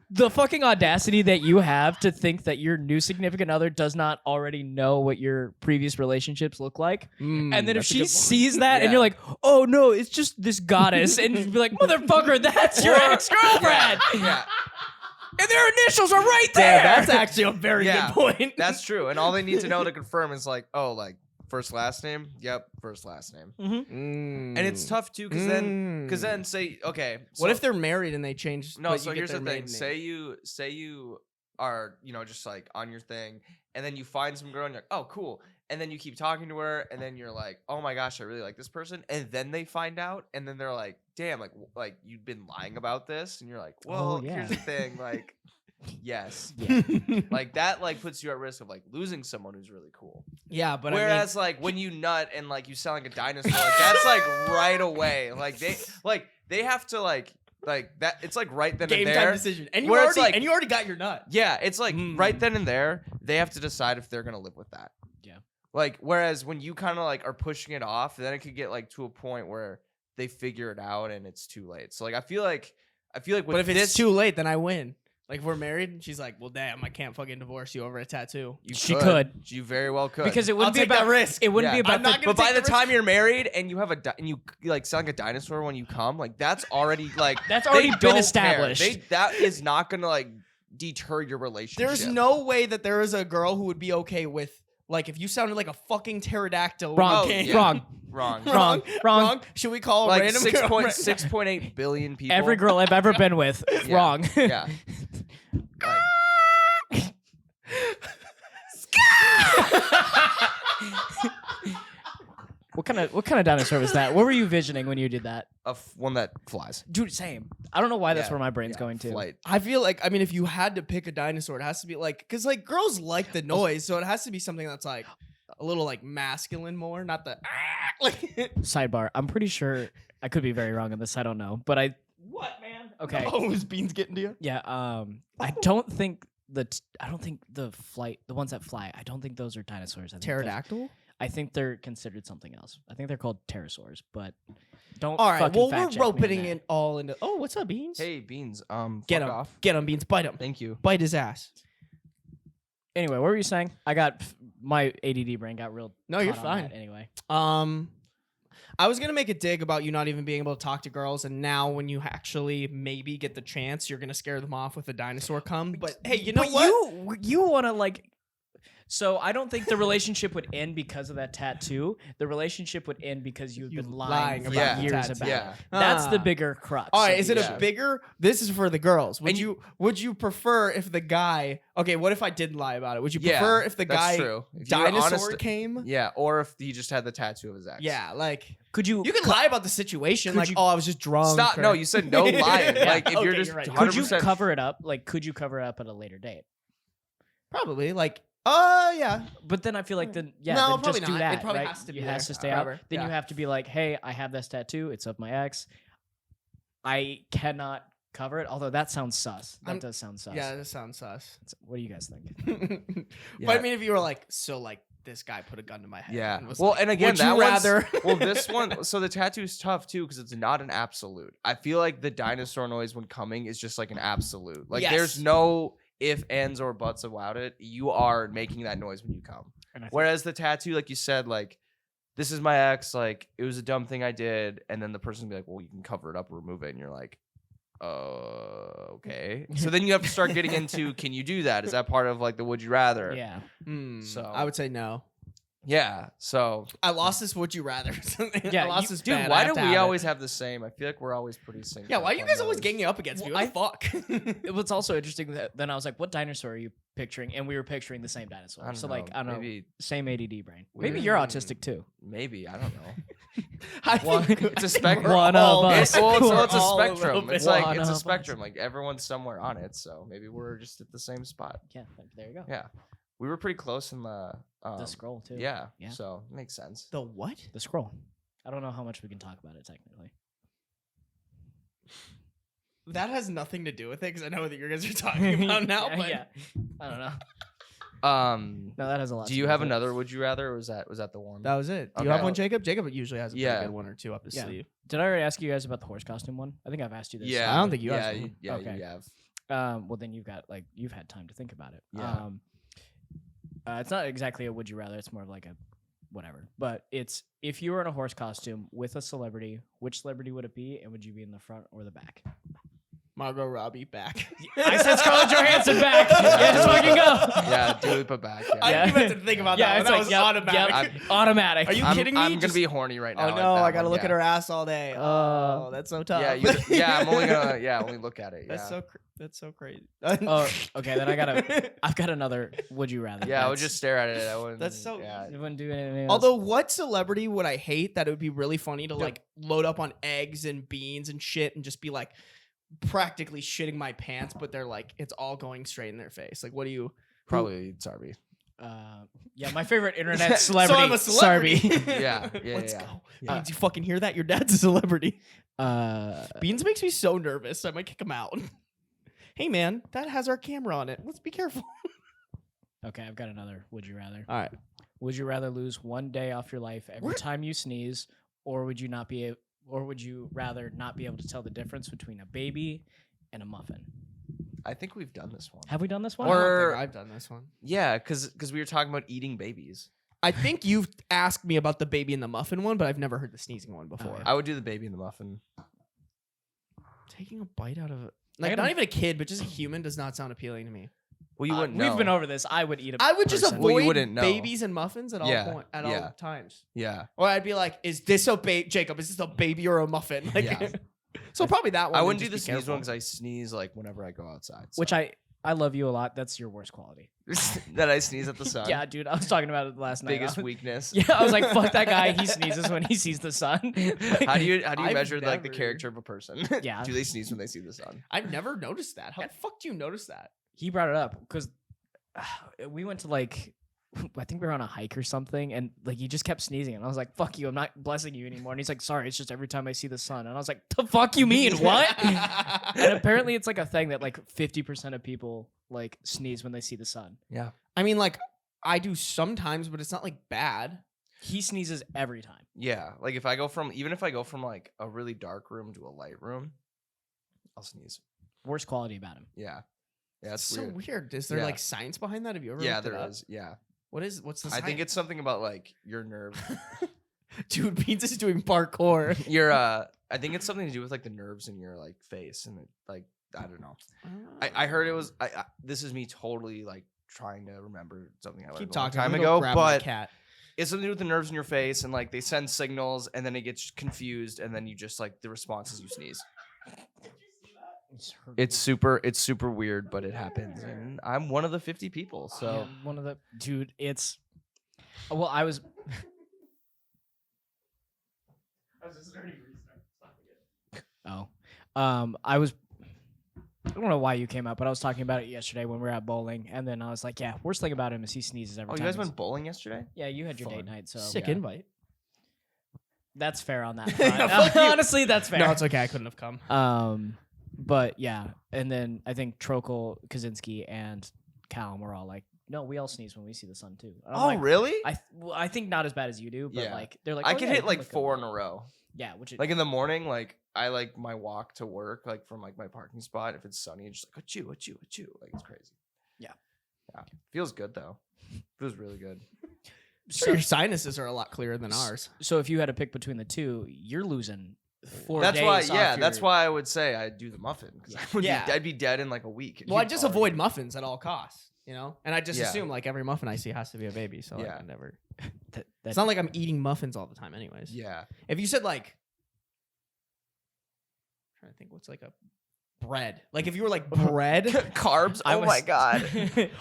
Speaker 2: the fucking audacity that you have to think that your new significant other does not already know what your previous relationships look like. And then if
Speaker 1: that's a
Speaker 2: she
Speaker 1: good point.
Speaker 2: sees that
Speaker 3: Yeah.
Speaker 2: and you're like, oh no, it's just this goddess, and you'd be like, motherfucker, that's your ex-girlfriend.
Speaker 3: Yeah,
Speaker 2: And their initials are right there.
Speaker 1: Damn, that's actually a very
Speaker 3: Yeah.
Speaker 1: good point.
Speaker 3: that's true. And all they need to know to confirm is like, oh, like first last name. Yep, first last name.
Speaker 1: And
Speaker 3: And it's tough too, because then say, okay,
Speaker 1: what
Speaker 3: so-
Speaker 1: if they're married and they change?
Speaker 3: No,
Speaker 1: but
Speaker 3: so
Speaker 1: you get
Speaker 3: here's the
Speaker 1: their
Speaker 3: thing.
Speaker 1: maiden name?
Speaker 3: Say you are, just like on your thing, and then you find some girl and you're like, oh, cool. And then you keep talking to her, and then you're like, oh my gosh, I really like this person. And then they find out, and then they're like, damn, like you've been lying about this, and you're like, well,
Speaker 2: Oh, yeah.
Speaker 3: here's the thing, like, yes,
Speaker 2: Yeah.
Speaker 3: like that, like puts you at risk of like losing someone who's really cool.
Speaker 1: Yeah, but
Speaker 3: Whereas like when you nut and like you sound like a dinosaur, like that's like right away. Like they have to like that. It's like right then
Speaker 1: game
Speaker 3: and
Speaker 1: time
Speaker 3: there.
Speaker 1: decision, and
Speaker 3: where it's like-
Speaker 1: you already got your nut.
Speaker 3: Yeah, it's like
Speaker 1: Mm.
Speaker 3: right then and there. They have to decide if they're gonna live with that.
Speaker 2: Yeah.
Speaker 3: Like whereas when you kind of like are pushing it off, then it could get like to a point where they figure it out and it's too late. So like I feel like with
Speaker 1: But if
Speaker 3: this,
Speaker 1: it's too late, then I win. Like if we're married, and she's like, "Well, damn, I can't fucking divorce you over a tattoo."
Speaker 2: She could.
Speaker 3: You very well could.
Speaker 2: Because it
Speaker 1: I'll
Speaker 2: wouldn't be
Speaker 1: take that
Speaker 2: about
Speaker 1: risk.
Speaker 2: It wouldn't
Speaker 3: Yeah.
Speaker 2: be about
Speaker 1: I'm not
Speaker 2: the,
Speaker 1: gonna
Speaker 3: But by
Speaker 1: take
Speaker 3: the
Speaker 1: the
Speaker 3: time you're married and you have and you like sound like a dinosaur when you come, like that's already like
Speaker 2: That's
Speaker 3: they
Speaker 2: already been
Speaker 3: don't care.
Speaker 2: established.
Speaker 3: That is not gonna like deter your relationship.
Speaker 1: There's no way that there is a girl who would be okay with like if you sounded like a fucking pterodactyl. when
Speaker 2: Wrong.
Speaker 1: you came.
Speaker 3: yeah.
Speaker 2: Wrong.
Speaker 3: wrong.
Speaker 2: Wrong.
Speaker 1: Should we call a
Speaker 3: Like
Speaker 1: random girl?
Speaker 3: 6.8 billion people.
Speaker 2: Every girl I've ever been with,
Speaker 3: Yeah.
Speaker 2: wrong.
Speaker 3: Yeah. Like,
Speaker 2: What kind of dinosaur was that? What were you visioning when you did that?
Speaker 3: one that flies.
Speaker 2: Dude, same. I don't know why that's
Speaker 3: Yeah,
Speaker 2: where my brain's
Speaker 3: yeah,
Speaker 2: going to.
Speaker 3: Flight.
Speaker 1: I feel like if you had to pick a dinosaur, it has to be like because like girls like the noise, so it has to be something that's like a little like masculine more, not the like.
Speaker 2: Sidebar. I'm pretty sure I could be very wrong on this. I don't know, but
Speaker 1: What man?
Speaker 2: Okay.
Speaker 1: Oh, is Beans getting to you?
Speaker 2: yeah. I don't think the ones that fly. I don't think those are dinosaurs. I think
Speaker 1: Pterodactyl.
Speaker 2: I think they're considered something else. I think they're called pterosaurs, but don't.
Speaker 1: All right.
Speaker 2: fucking
Speaker 1: Well,
Speaker 2: fact
Speaker 1: we're
Speaker 2: check me on
Speaker 1: roping
Speaker 2: that.
Speaker 1: it all into. Oh, what's up, Beans?
Speaker 3: Hey Beans.
Speaker 1: get
Speaker 3: fuck
Speaker 1: him.
Speaker 3: off.
Speaker 1: Get him, Beans. Bite him.
Speaker 3: Thank you.
Speaker 1: Bite his ass.
Speaker 2: Anyway, what were you saying? I got my ADD brain got real.
Speaker 1: No, you're
Speaker 2: caught on
Speaker 1: fine.
Speaker 2: that Anyway,
Speaker 1: I was gonna make a dig about you not even being able to talk to girls, and now when you actually maybe get the chance, you're gonna scare them off with a dinosaur cum. But hey, you know
Speaker 2: but
Speaker 1: what?
Speaker 2: you want to like. So I don't think the relationship would end because of that tattoo. The relationship would end because you've been lying for
Speaker 3: about the
Speaker 2: years
Speaker 1: tattoo.
Speaker 2: about
Speaker 3: Yeah.
Speaker 2: it. That's the
Speaker 1: Ah.
Speaker 2: bigger crux.
Speaker 1: All right,
Speaker 2: of
Speaker 1: is
Speaker 2: the
Speaker 1: it
Speaker 3: Yeah.
Speaker 1: a bigger? This is for the girls. Would
Speaker 3: And
Speaker 1: you prefer if the guy? Okay, what if I did lie about it? Would you
Speaker 3: Yeah,
Speaker 1: prefer if the
Speaker 3: that's
Speaker 1: guy
Speaker 3: true. If you were
Speaker 1: dinosaur
Speaker 3: honest-
Speaker 1: came?
Speaker 3: Yeah, or if he just had the tattoo of his ex.
Speaker 1: Yeah, like
Speaker 2: Could you?
Speaker 1: you can lie about the situation,
Speaker 2: could
Speaker 1: like
Speaker 2: you-
Speaker 1: oh, I was just drunk.
Speaker 3: Stop.
Speaker 1: or-
Speaker 3: No, you said no lying.
Speaker 1: Yeah,
Speaker 3: Like if you're
Speaker 1: okay,
Speaker 3: just
Speaker 1: you're right.
Speaker 3: 100%.
Speaker 2: Could you cover it up? Like, could you cover it up at a later date?
Speaker 1: probably like yeah.
Speaker 2: But then I feel like then
Speaker 1: No,
Speaker 2: then
Speaker 1: probably
Speaker 2: just do
Speaker 1: not. It
Speaker 2: that.
Speaker 1: probably
Speaker 2: right?
Speaker 1: has to be
Speaker 2: It
Speaker 1: there
Speaker 2: has to stay
Speaker 1: forever.
Speaker 2: out. Then
Speaker 1: Yeah.
Speaker 2: you have to be like, hey, I have this tattoo. It's of my ex. I cannot cover it. Although that sounds sus. That
Speaker 1: I'm-
Speaker 2: does sound sus.
Speaker 1: Yeah, that sounds sus.
Speaker 2: What do you guys think?
Speaker 3: Yeah.
Speaker 1: But I mean, if you were like, so like this guy put a gun to my head.
Speaker 3: Yeah.
Speaker 1: And was
Speaker 3: Well,
Speaker 1: like,
Speaker 3: and again,
Speaker 1: would
Speaker 3: that
Speaker 1: you rather?
Speaker 3: well, this one. So the tattoo's tough too because it's not an absolute. I feel like the dinosaur noise when coming is just like an absolute. Like there's
Speaker 1: Yes.
Speaker 3: no if, ands, or buts about it. You are making that noise when you come.
Speaker 2: And I think-
Speaker 3: Whereas the tattoo, like you said, like this is my ex. Like it was a dumb thing I did, and then the person be like, "Well, you can cover it up, or remove it," and you're like, okay. So then you have to start getting into, can you do that? Is that part of like the would you rather?
Speaker 2: yeah.
Speaker 3: So-
Speaker 1: I would say no.
Speaker 3: Yeah. So
Speaker 1: I lost this would you rather.
Speaker 2: Yeah,
Speaker 1: I lost
Speaker 2: you-
Speaker 1: this
Speaker 3: dude,
Speaker 1: bad. I
Speaker 3: why
Speaker 1: have
Speaker 3: do
Speaker 1: to
Speaker 3: we
Speaker 1: have it.
Speaker 3: always have the same? I feel like we're always pretty same.
Speaker 1: Yeah, why are you
Speaker 3: on
Speaker 1: guys always
Speaker 3: those.
Speaker 1: ganging up against me?
Speaker 2: Well,
Speaker 1: What the fuck?
Speaker 2: What's also interesting that then I was like, what dinosaur are you picturing? And we were picturing the same dinosaur.
Speaker 3: I don't
Speaker 2: So
Speaker 3: know,
Speaker 2: like I don't know,
Speaker 3: maybe-
Speaker 2: same ADD brain.
Speaker 3: Weird.
Speaker 2: Maybe you're autistic too.
Speaker 3: Maybe, I don't know.
Speaker 1: I
Speaker 2: One-
Speaker 1: think
Speaker 3: It's a spectrum.
Speaker 2: One of
Speaker 1: all-
Speaker 2: us.
Speaker 3: Well,
Speaker 1: We're
Speaker 3: it's a
Speaker 1: all little
Speaker 3: spectrum.
Speaker 1: bit-
Speaker 3: It's like
Speaker 2: One
Speaker 3: it's a
Speaker 2: of us.
Speaker 3: spectrum. Like everyone's somewhere on it. So maybe we're just at the same spot.
Speaker 2: Yeah, there you go.
Speaker 3: Yeah, we were pretty close in the
Speaker 2: The scroll too.
Speaker 3: Yeah,
Speaker 2: Yeah.
Speaker 3: so it makes sense.
Speaker 1: the what?
Speaker 2: The scroll. I don't know how much we can talk about it technically.
Speaker 1: That has nothing to do with it because I know what you guys are talking about now.
Speaker 2: yeah,
Speaker 1: but
Speaker 2: yeah. I don't know.
Speaker 3: No,
Speaker 2: that has a lot.
Speaker 3: do
Speaker 2: to
Speaker 3: you
Speaker 2: do
Speaker 3: have
Speaker 2: with it.
Speaker 3: another? Would you rather? Or was that the one?
Speaker 1: that was it. Do you have
Speaker 3: Okay.
Speaker 1: one, Jacob? Jacob usually has a
Speaker 3: Yeah.
Speaker 1: pretty good one or two up his
Speaker 2: Yeah.
Speaker 1: sleeve.
Speaker 2: Did I already ask you guys about the horse costume one? I think I've asked you this.
Speaker 3: Yeah,
Speaker 1: I don't think you
Speaker 3: yeah,
Speaker 1: have
Speaker 3: you,
Speaker 1: one.
Speaker 3: yeah,
Speaker 2: Okay.
Speaker 3: you have.
Speaker 2: Well, then you've had time to think about it.
Speaker 3: Yeah.
Speaker 2: It's not exactly a would you rather. It's more of like a whatever. But it's if you were in a horse costume with a celebrity, which celebrity would it be, and would you be in the front or the back?
Speaker 1: Margot Robbie back.
Speaker 2: I said Scarlett Johansson back. Yeah, just fucking go.
Speaker 3: Yeah, Dua Lipa back. Yeah.
Speaker 1: I didn't even have to think about that.
Speaker 2: it's
Speaker 1: That
Speaker 2: like,
Speaker 1: was
Speaker 2: yep,
Speaker 1: automatic.
Speaker 2: yep, automatic.
Speaker 1: Are you
Speaker 3: I'm,
Speaker 1: kidding me?
Speaker 3: I'm gonna
Speaker 1: Just-
Speaker 3: be horny right now.
Speaker 1: Oh
Speaker 3: at
Speaker 1: no,
Speaker 3: that
Speaker 1: I gotta
Speaker 3: one,
Speaker 1: look
Speaker 3: yeah.
Speaker 1: at her ass all day. Oh, that's so tough.
Speaker 3: Yeah, yeah. I'm only gonna only look at it. Yeah.
Speaker 1: That's so crazy.
Speaker 2: Oh, okay. Then I've got another. Would you rather?
Speaker 3: Yeah, I would
Speaker 2: That's-
Speaker 3: just stare at it. I wouldn't.
Speaker 1: That's so
Speaker 3: Yeah.
Speaker 2: You wouldn't do anything. else.
Speaker 1: Although, what celebrity would I hate that it would be really funny to like load up on eggs and beans and shit and just be like practically shitting my pants, but they're like it's all going straight in their face. Like, what do you?
Speaker 3: Probably Sarby.
Speaker 2: Yeah, my favorite internet celebrity.
Speaker 1: So I'm a celebrity.
Speaker 2: Sarby.
Speaker 3: Yeah, yeah,
Speaker 1: Let's
Speaker 3: yeah.
Speaker 1: go.
Speaker 3: Yeah.
Speaker 1: Beans, you fucking hear that? Your dad's a celebrity.
Speaker 2: Uh,
Speaker 1: Beans makes me so nervous. I might kick him out. Hey man, that has our camera on it. Let's be careful.
Speaker 2: okay, I've got another. Would you rather?
Speaker 1: All right.
Speaker 2: Would you rather lose one day off your life every
Speaker 1: What?
Speaker 2: time you sneeze, or would you not be? Or would you rather not be able to tell the difference between a baby and a muffin?
Speaker 3: I think we've done this one.
Speaker 2: Have we done this one?
Speaker 3: Or-
Speaker 1: I've done this one.
Speaker 3: Yeah, because we were talking about eating babies.
Speaker 1: I think you've asked me about the baby and the muffin one, but I've never heard the sneezing one before.
Speaker 3: I would do the baby and the muffin.
Speaker 1: Taking a bite out of it.
Speaker 2: I
Speaker 1: Like,
Speaker 2: gotta-
Speaker 1: not even a kid, but just a human does not sound appealing to me.
Speaker 3: Well, you wouldn't know.
Speaker 2: We've been over this. I would eat a.
Speaker 1: I would just
Speaker 2: person.
Speaker 3: Well, you
Speaker 1: avoid
Speaker 3: wouldn't know.
Speaker 1: babies and muffins at all
Speaker 3: Yeah,
Speaker 1: all
Speaker 3: yeah.
Speaker 1: times.
Speaker 3: Yeah,
Speaker 1: Or I'd be like, "Is this a Jacob? Is this a baby or a muffin?" Like,
Speaker 3: Yeah.
Speaker 1: so probably that one.
Speaker 3: I
Speaker 1: and
Speaker 3: wouldn't do
Speaker 1: just
Speaker 3: the
Speaker 1: be
Speaker 3: sneeze one
Speaker 1: careful.
Speaker 3: because I sneeze like whenever I go outside.
Speaker 2: Which
Speaker 3: so.
Speaker 2: I love you a lot. That's your worst quality.
Speaker 3: that I sneeze at the sun.
Speaker 2: Yeah, dude. I was talking about it last night.
Speaker 3: biggest weakness.
Speaker 2: Yeah, I was like, fuck that guy. He sneezes when he sees the sun.
Speaker 3: How do you
Speaker 1: I've
Speaker 3: measure like the
Speaker 1: never-
Speaker 3: character of a person?
Speaker 2: Yeah.
Speaker 3: Do they sneeze when they see the sun?
Speaker 1: I've never noticed that. How the fuck do you notice that?
Speaker 2: He brought it up because we went to like I think we were on a hike or something, and like he just kept sneezing, and I was like, "Fuck you, I'm not blessing you anymore." And he's like, "Sorry, it's just every time I see the sun." And I was like, "The fuck you mean? What?" And apparently, it's like a thing that like 50% of people like sneeze when they see the sun.
Speaker 3: Yeah.
Speaker 1: I mean, like, I do sometimes, but it's not like bad.
Speaker 2: He sneezes every time.
Speaker 3: Yeah. Like if I go from like a really dark room to a light room, I'll sneeze.
Speaker 2: Worst quality about him.
Speaker 3: Yeah. Yeah,
Speaker 1: It's
Speaker 3: it's
Speaker 1: so
Speaker 3: weird.
Speaker 1: weird. Is there
Speaker 3: Yeah.
Speaker 1: like science behind that? Have you ever?
Speaker 3: Yeah,
Speaker 1: looked it
Speaker 3: there
Speaker 1: up?
Speaker 3: is. Yeah.
Speaker 1: What's the
Speaker 3: I
Speaker 1: science?
Speaker 3: think it's something about like your nerves.
Speaker 1: Dude, Beans is doing parkour.
Speaker 3: Your I think it's something to do with like the nerves in your like face and it, like I don't know. I heard it was this is me totally like trying to remember something I learned
Speaker 1: Keep
Speaker 3: a long
Speaker 1: talking.
Speaker 3: time
Speaker 1: I'm gonna go
Speaker 3: ago,
Speaker 1: grab my
Speaker 3: but
Speaker 1: cat.
Speaker 3: it's something to do with the nerves in your face and like they send signals and then it gets confused and then you just like the response is you sneeze. It's super weird, but it happens and I'm one of the 50 people. So
Speaker 2: Yeah, one of the dude, it's well, I was Oh. I was I don't know why you came up, but I was talking about it yesterday when we were at bowling, and then I was like, "Yeah, worst thing about him is he sneezes every
Speaker 3: Oh, you
Speaker 2: time."
Speaker 3: guys
Speaker 2: he's-"
Speaker 3: went bowling yesterday?
Speaker 2: Yeah, you had your date
Speaker 3: Fun.
Speaker 2: night, so
Speaker 1: Sick
Speaker 3: yeah.
Speaker 1: invite.
Speaker 2: that's fair on that.
Speaker 1: Yeah,
Speaker 2: front.
Speaker 1: fuck you.
Speaker 2: Honestly, that's fair.
Speaker 1: No, it's okay. I couldn't have come.
Speaker 2: But yeah, and then I think Trokel, Kaczynski, and Callum were all like, "No, we all sneeze when we see the sun too." And I'm
Speaker 3: Oh,
Speaker 2: like,
Speaker 3: really?
Speaker 2: I think not as bad as you do, but
Speaker 3: Yeah.
Speaker 2: like they're like,
Speaker 3: I
Speaker 2: "Oh,
Speaker 3: can
Speaker 2: yeah,
Speaker 3: hit
Speaker 2: you
Speaker 3: like
Speaker 2: look good."
Speaker 3: 4 in a row.
Speaker 2: Yeah, which is
Speaker 3: Like in the morning, like I like my walk to work, like from like my parking spot. If it's sunny, it's just like achoo, achoo, achoo. Like it's crazy.
Speaker 2: Yeah.
Speaker 3: Yeah. Feels good though. Feels really good.
Speaker 1: Sure, your sinuses are a lot clearer than ours.
Speaker 2: so if you had to pick between the two, you're losing 4
Speaker 3: That's
Speaker 2: days
Speaker 3: why,
Speaker 2: off
Speaker 3: yeah, that's
Speaker 2: your-
Speaker 3: why I would say I'd do the muffin because
Speaker 1: Yeah.
Speaker 3: I'd be dead in like a week.
Speaker 1: Well, I
Speaker 3: You'd
Speaker 1: just
Speaker 3: already-
Speaker 1: avoid muffins at all costs, you know? And I just
Speaker 3: Yeah.
Speaker 1: assume like every muffin I see has to be a baby, so like,
Speaker 3: Yeah.
Speaker 1: I never.
Speaker 2: that-
Speaker 1: It's not like I'm eating muffins all the time, anyways.
Speaker 3: Yeah.
Speaker 1: If you said like, I'm trying to think what's like a bread. Like if you were like bread.
Speaker 3: Carbs.
Speaker 2: I
Speaker 3: Oh
Speaker 2: was-
Speaker 3: my god.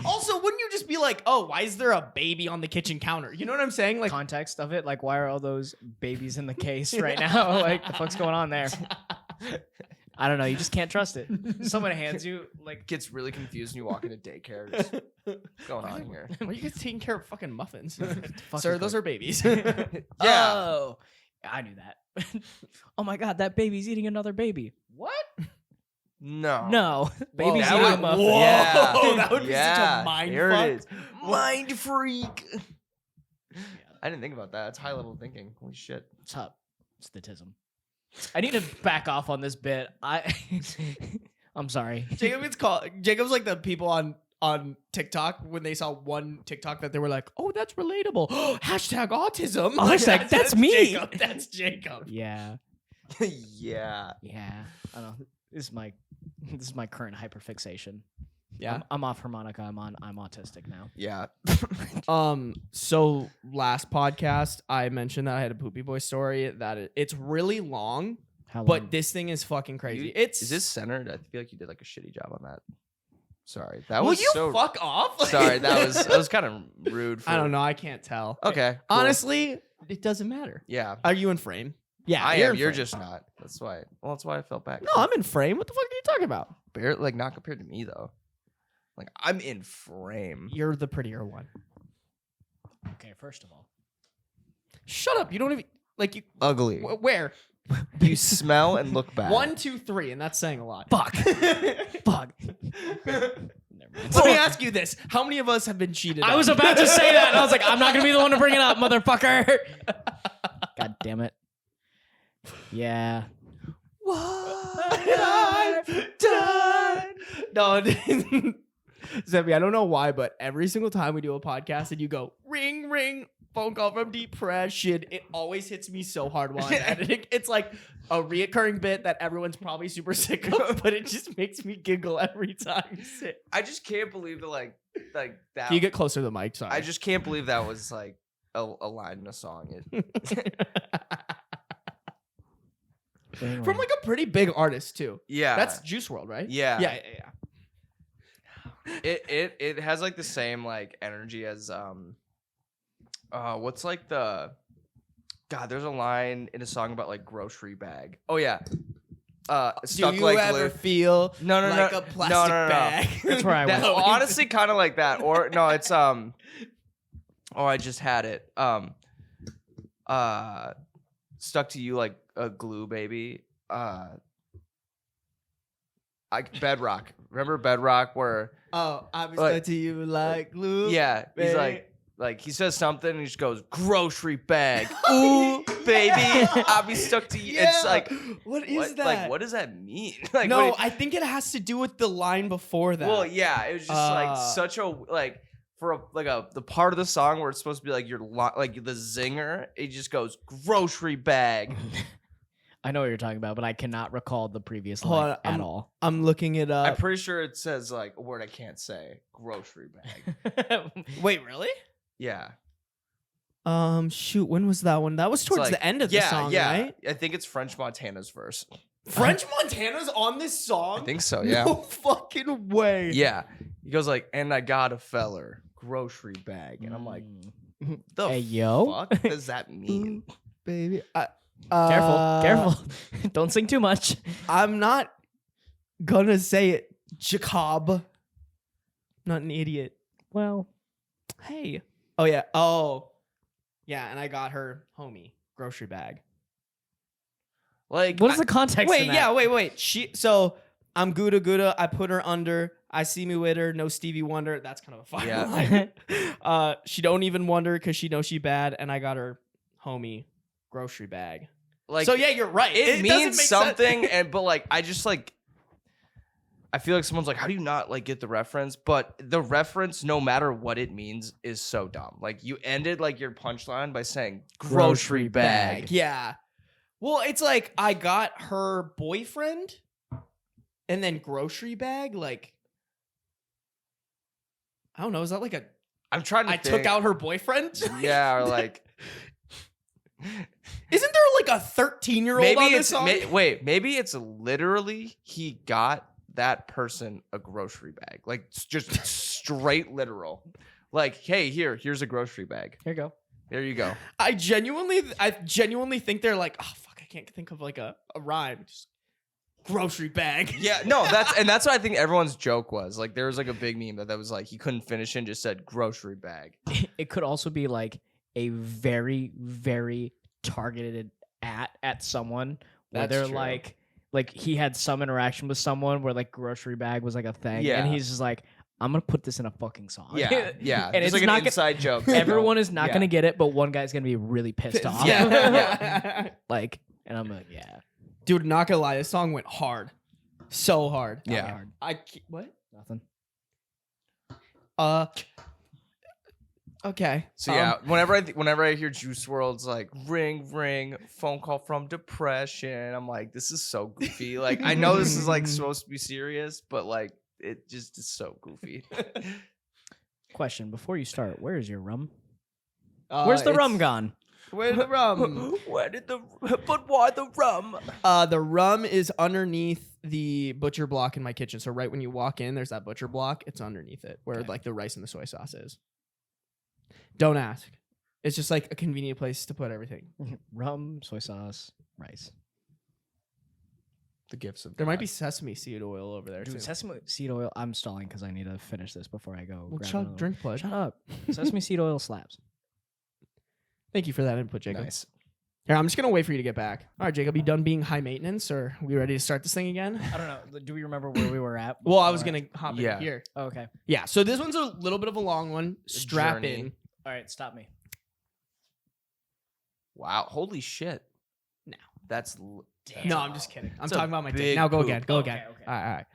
Speaker 1: Also, wouldn't you just be like, oh, why is there a baby on the kitchen counter? You know what I'm saying? Like,
Speaker 2: context of it, like why are all those babies in the case right now? Like the fuck's going on there? I don't know. You just can't trust it. Someone hands you like
Speaker 3: Gets really confused when you walk into daycare. Just, what's going on here?
Speaker 1: why are you guys taking care of fucking muffins?
Speaker 2: fucking
Speaker 1: Sir, those are babies.
Speaker 3: Yeah.
Speaker 2: Oh, I knew that. Oh my god, that baby's eating another baby. What?
Speaker 3: No.
Speaker 2: No, baby's
Speaker 3: that
Speaker 2: eating a
Speaker 3: would-
Speaker 2: muffin.
Speaker 1: Whoa,
Speaker 3: Yeah.
Speaker 1: that would be such
Speaker 3: Yeah.
Speaker 1: a mind
Speaker 3: There
Speaker 1: fuck.
Speaker 3: it is. Mind freak. I didn't think about that. It's high level thinking. Holy shit.
Speaker 2: What's up? Statism. I need to back off on this bit. I'm sorry.
Speaker 1: Jacob's like the people on TikTok when they saw one TikTok that they were like, oh, that's relatable. Hashtag autism.
Speaker 2: Hashtag, that's me.
Speaker 1: Jacob. That's Jacob.
Speaker 2: Yeah,
Speaker 3: Yeah.
Speaker 2: yeah. I don't know. This is my current hyperfixation.
Speaker 1: Yeah.
Speaker 2: I'm off harmonica. I'm autistic now.
Speaker 3: Yeah.
Speaker 1: So last podcast, I mentioned that I had a poopy boy story that it's really long,
Speaker 2: How long?
Speaker 1: but this thing is fucking crazy.
Speaker 3: Is this centered? I feel like you did like a shitty job on that. Sorry. That
Speaker 1: Will
Speaker 3: was
Speaker 1: you
Speaker 3: so
Speaker 1: fuck off?
Speaker 3: Sorry, that was kind of rude for
Speaker 1: I don't know. I can't tell.
Speaker 3: Okay. Cool.
Speaker 1: Honestly, it doesn't matter.
Speaker 3: Yeah.
Speaker 1: Are you in frame? Yeah,
Speaker 3: I
Speaker 1: you're
Speaker 3: am.
Speaker 1: in
Speaker 3: You're
Speaker 1: frame.
Speaker 3: just not. That's why. Well, that's why I felt bad.
Speaker 1: No, I'm in frame. What the fuck are you talking about?
Speaker 3: Barely, like not compared to me though. Like I'm in frame.
Speaker 1: You're the prettier one.
Speaker 2: Okay, first of all,
Speaker 1: Shut up. You don't even like you.
Speaker 3: Ugly.
Speaker 1: Where?
Speaker 3: You smell and look bad.
Speaker 1: 1, 2, 3, and that's saying a lot.
Speaker 2: fuck, fuck. Never mind.
Speaker 1: Let me ask you this: how many of us have been cheated?
Speaker 2: I
Speaker 1: on?
Speaker 2: was about to say that, and I was like, I'm not gonna be the one to bring it up, motherfucker. God damn it. Yeah.
Speaker 1: What I've done. No, Zebby, I don't know why, but every single time we do a podcast and you go ring ring, phone call from depression, it always hits me so hard while I'm editing. It's like a reoccurring bit that everyone's probably super sick of, but it just makes me giggle every time you say it.
Speaker 3: I just can't believe that like that.
Speaker 1: Can you get closer to the mic? Sorry.
Speaker 3: I just can't believe that was like a line in a song.
Speaker 1: From like a pretty big artist too.
Speaker 3: Yeah.
Speaker 1: That's Juice WRLD, right?
Speaker 3: Yeah.
Speaker 1: Yeah.
Speaker 3: It has like the same like energy as what's like the God, there's a line in a song about like grocery bag. Oh yeah. Stuck
Speaker 1: Do you
Speaker 3: like
Speaker 1: ever
Speaker 3: glue.
Speaker 1: feel
Speaker 3: No, no,
Speaker 1: like
Speaker 3: no.
Speaker 1: a
Speaker 3: No,
Speaker 1: plastic
Speaker 3: no, no, no.
Speaker 1: bag?
Speaker 2: That's where I
Speaker 3: That-
Speaker 2: went.
Speaker 3: honestly kind of like that. Or no, it's oh, I just had it. Stuck to you like a glue baby. Bedrock. Remember Bedrock where
Speaker 1: Oh, I was
Speaker 3: Like-
Speaker 1: stuck to you like glue.
Speaker 3: yeah, he's
Speaker 1: baby.
Speaker 3: like he says something and he just goes grocery bag. Ooh, baby, I'll be stuck to you. It's like
Speaker 1: what is
Speaker 3: what,
Speaker 1: that?
Speaker 3: like what does that mean? Like
Speaker 1: No,
Speaker 3: what
Speaker 1: I think it has to do with the line before that.
Speaker 3: well, yeah, it was just like
Speaker 1: Uh,
Speaker 3: such a like for the part of the song where it's supposed to be like like the zinger, it just goes grocery bag.
Speaker 2: I know what you're talking about, but I cannot recall the previous
Speaker 1: Hold
Speaker 2: line
Speaker 1: on,
Speaker 2: at all.
Speaker 1: I'm looking it
Speaker 3: I'm
Speaker 1: up.
Speaker 3: pretty sure it says like a word I can't say. Grocery bag.
Speaker 1: Wait, really?
Speaker 3: Yeah.
Speaker 1: Shoot, when was that one? That was towards
Speaker 3: It's
Speaker 1: the
Speaker 3: like-
Speaker 1: end of the song,
Speaker 3: yeah.
Speaker 1: right?
Speaker 3: I think it's French Montana's verse.
Speaker 1: French Montana's on this song?
Speaker 3: I think so, yeah.
Speaker 1: No fucking way.
Speaker 3: Yeah. He goes like, and I got a feller, grocery bag. And I'm like, the
Speaker 2: Hey, yo.
Speaker 3: fuck does that mean?
Speaker 1: Baby.
Speaker 2: Careful. Don't sing too much.
Speaker 1: I'm not gonna say it, Jacob. Not an idiot.
Speaker 2: Well,
Speaker 1: Hey. Oh, yeah. Oh. Yeah, and I got her homie grocery bag.
Speaker 3: Like,
Speaker 2: what is the context?
Speaker 1: Wait,
Speaker 2: in that?
Speaker 1: yeah, wait. I'm Gouda Gouda. I put her under. I see me with her. No Stevie Wonder. That's kind of a fire
Speaker 3: Yeah.
Speaker 1: line. She don't even wonder because she knows she bad. And I got her homie grocery bag.
Speaker 3: Like,
Speaker 1: So yeah, you're right.
Speaker 3: it
Speaker 1: doesn't
Speaker 3: means
Speaker 1: make
Speaker 3: something,
Speaker 1: sense.
Speaker 3: but like I just like I feel like someone's like, how do you not like get the reference? But the reference, no matter what it means, is so dumb. Like you ended like your punchline by saying grocery bag.
Speaker 1: Yeah. Well, it's like I got her boyfriend and then grocery bag. Like, I don't know. Is that like a
Speaker 3: I'm trying to
Speaker 1: I
Speaker 3: think.
Speaker 1: took out her boyfriend?
Speaker 3: Yeah, or like
Speaker 1: Isn't there like a 13-year-old
Speaker 3: maybe
Speaker 1: on this
Speaker 3: it's
Speaker 1: song?
Speaker 3: maybe it's literally he got that person a grocery bag. Like just straight literal. Like, hey, here's a grocery bag.
Speaker 2: Here you go.
Speaker 3: There you go.
Speaker 1: I genuinely think they're like, oh fuck, I can't think of like a rhyme. Just grocery bag.
Speaker 3: Yeah, no, that's what I think everyone's joke was. Like there was like a big meme that was like he couldn't finish and just said grocery bag.
Speaker 2: It could also be like a very, very targeted at someone where
Speaker 3: That's
Speaker 2: they're
Speaker 3: true.
Speaker 2: like he had some interaction with someone where like grocery bag was like a thing,
Speaker 3: Yeah.
Speaker 2: and he's just like, I'm gonna put this in a fucking song.
Speaker 3: Yeah, yeah.
Speaker 2: And
Speaker 3: It's
Speaker 2: it's
Speaker 3: like
Speaker 2: not
Speaker 3: an inside joke.
Speaker 2: Everyone is not
Speaker 3: Yeah.
Speaker 2: gonna get it, but one guy's gonna be really pissed off.
Speaker 1: Yeah.
Speaker 2: Like, and I'm like, yeah,
Speaker 1: Dude, not gonna lie, this song went hard. So hard.
Speaker 3: Yeah.
Speaker 2: hard.
Speaker 1: What?
Speaker 2: Nothing.
Speaker 1: Okay.
Speaker 3: So yeah, whenever I hear Juice WRLD's like ring ring phone call from depression, I'm like, this is so goofy. Like I know this is like supposed to be serious, but like it just is so goofy.
Speaker 2: Question before you start: where is your rum?
Speaker 1: Uh,
Speaker 2: Where's the
Speaker 1: it's-
Speaker 2: rum gone?
Speaker 1: Where's the rum?
Speaker 3: But why the rum?
Speaker 1: The rum is underneath the butcher block in my kitchen. So right when you walk in, there's that butcher block. It's underneath it where
Speaker 2: Okay.
Speaker 1: like the rice and the soy sauce is. Don't ask. It's just like a convenient place to put everything.
Speaker 2: Rum, soy sauce, rice.
Speaker 3: The gifts of
Speaker 1: There might be sesame seed oil over there
Speaker 2: Dude,
Speaker 1: too.
Speaker 2: sesame seed oil. I'm stalling because I need to finish this before I go.
Speaker 1: Well,
Speaker 2: grab
Speaker 1: chug,
Speaker 2: another
Speaker 1: drink
Speaker 2: one.
Speaker 1: blood.
Speaker 2: Shut up. Sesame seed oil slaps.
Speaker 1: Thank you for that input, Jacob.
Speaker 3: nice.
Speaker 1: Here, I'm just gonna wait for you to get back. All right, Jacob, you done being high maintenance, or are we ready to start this thing again?
Speaker 2: I don't know. Do we remember where we were at?
Speaker 1: Well, I was
Speaker 2: before?
Speaker 1: gonna hop
Speaker 3: Yeah.
Speaker 1: in here.
Speaker 2: Oh, okay.
Speaker 1: Yeah, so this one's a little bit of a long one. Strap
Speaker 3: journey.
Speaker 1: in.
Speaker 2: All right. Stop me.
Speaker 3: Wow, holy shit.
Speaker 1: No.
Speaker 3: That's
Speaker 2: Damn.
Speaker 1: No, I'm just kidding. I'm
Speaker 3: It's a
Speaker 1: talking about my dick.
Speaker 3: big
Speaker 1: Now go
Speaker 3: poop.
Speaker 1: again. Go
Speaker 2: Okay,
Speaker 1: again.
Speaker 2: okay.
Speaker 1: All right, all right.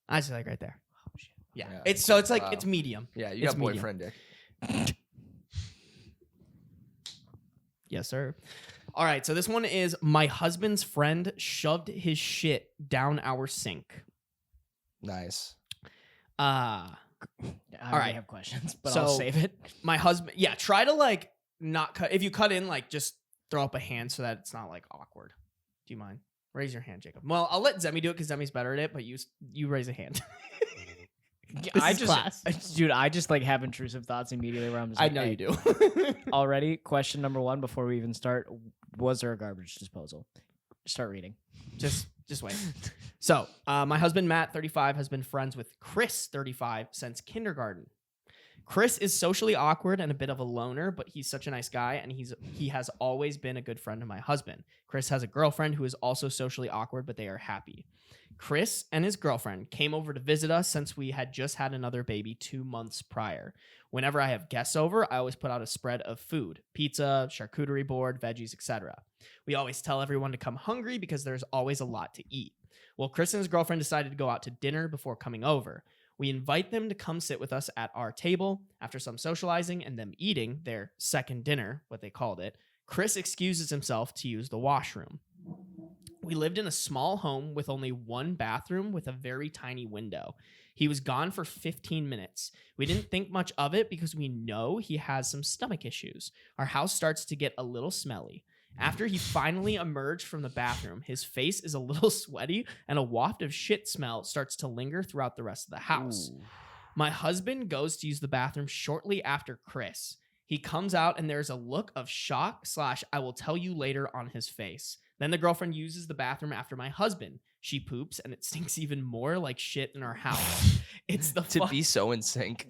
Speaker 1: I just like right there.
Speaker 2: Oh, shit.
Speaker 1: Yeah.
Speaker 3: Yeah.
Speaker 1: It's so it's like
Speaker 3: Wow.
Speaker 1: it's medium.
Speaker 3: yeah, you
Speaker 1: It's
Speaker 3: got
Speaker 1: medium.
Speaker 3: boyfriend dick.
Speaker 1: Yes, sir. All right, so this one is my husband's friend shoved his shit down our sink.
Speaker 3: Nice.
Speaker 2: I already
Speaker 1: right.
Speaker 2: have questions, but I'll
Speaker 1: So-
Speaker 2: save it.
Speaker 1: My husband, yeah, try to like not cut. If you cut in, like just throw up a hand so that it's not like awkward. Do you mind? Raise your hand, Jacob. Well, I'll let Zemi do it because Zemi's better at it, but you raise a hand. This
Speaker 2: I
Speaker 1: is
Speaker 2: just,
Speaker 1: class.
Speaker 2: dude, I just like have intrusive thoughts immediately where I'm just
Speaker 1: I
Speaker 2: like,
Speaker 1: know
Speaker 2: hey,
Speaker 1: you do.
Speaker 2: Already, question number one before we even start: was there a garbage disposal? Start reading.
Speaker 1: Just wait. So, my husband Matt, 35, has been friends with Chris, 35, since kindergarten. Chris is socially awkward and a bit of a loner, but he's such a nice guy, and he has always been a good friend of my husband. Chris has a girlfriend who is also socially awkward, but they are happy. Chris and his girlfriend came over to visit us since we had just had another baby 2 months prior. Whenever I have guests over, I always put out a spread of food: pizza, charcuterie board, veggies, etc. We always tell everyone to come hungry because there's always a lot to eat. Well, Chris and his girlfriend decided to go out to dinner before coming over. We invite them to come sit with us at our table. After some socializing and them eating their second dinner, what they called it, Chris excuses himself to use the washroom. We lived in a small home with only one bathroom with a very tiny window. He was gone for 15 minutes. We didn't think much of it because we know he has some stomach issues. Our house starts to get a little smelly. After he finally emerged from the bathroom, his face is a little sweaty and a waft of shit smell starts to linger throughout the rest of the house.
Speaker 3: Ooh.
Speaker 1: My husband goes to use the bathroom shortly after Chris. He comes out and there's a look of shock / I will tell you later on his face. Then the girlfriend uses the bathroom after my husband. She poops and it stinks even more like shit in our house. It's the
Speaker 3: To
Speaker 1: fuck-
Speaker 3: be so in sync.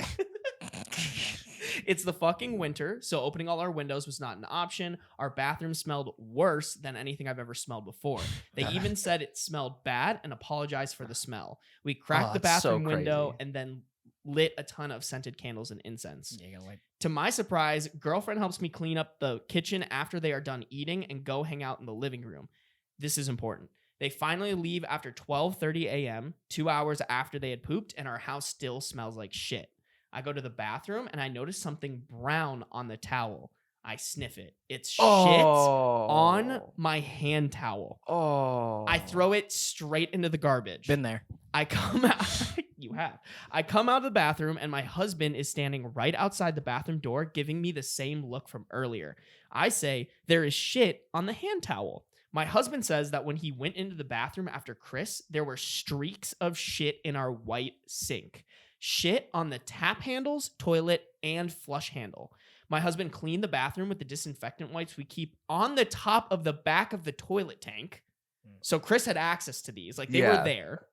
Speaker 1: It's the fucking winter, so opening all our windows was not an option. Our bathroom smelled worse than anything I've ever smelled before. They even said it smelled bad and apologized for the smell. We cracked the
Speaker 3: that's so
Speaker 1: bathroom window
Speaker 3: crazy.
Speaker 1: and then lit a ton of scented candles and incense.
Speaker 2: Yeah, you gotta wait.
Speaker 1: To my surprise, girlfriend helps me clean up the kitchen after they are done eating and go hang out in the living room. This is important. They finally leave after 12:30 a.m., 2 hours after they had pooped, and our house still smells like shit. I go to the bathroom and I notice something brown on the towel. I sniff it. It's shit on my hand towel.
Speaker 3: Oh.
Speaker 1: I throw it straight into the garbage.
Speaker 2: Been there.
Speaker 1: I come out. You have. I come out of the bathroom and my husband is standing right outside the bathroom door, giving me the same look from earlier. I say, there is shit on the hand towel. My husband says that when he went into the bathroom after Chris, there were streaks of shit in our white sink. Shit on the tap handles, toilet, and flush handle. My husband cleaned the bathroom with the disinfectant wipes we keep on the top of the back of the toilet tank. So Chris had access to these. Like, they were there.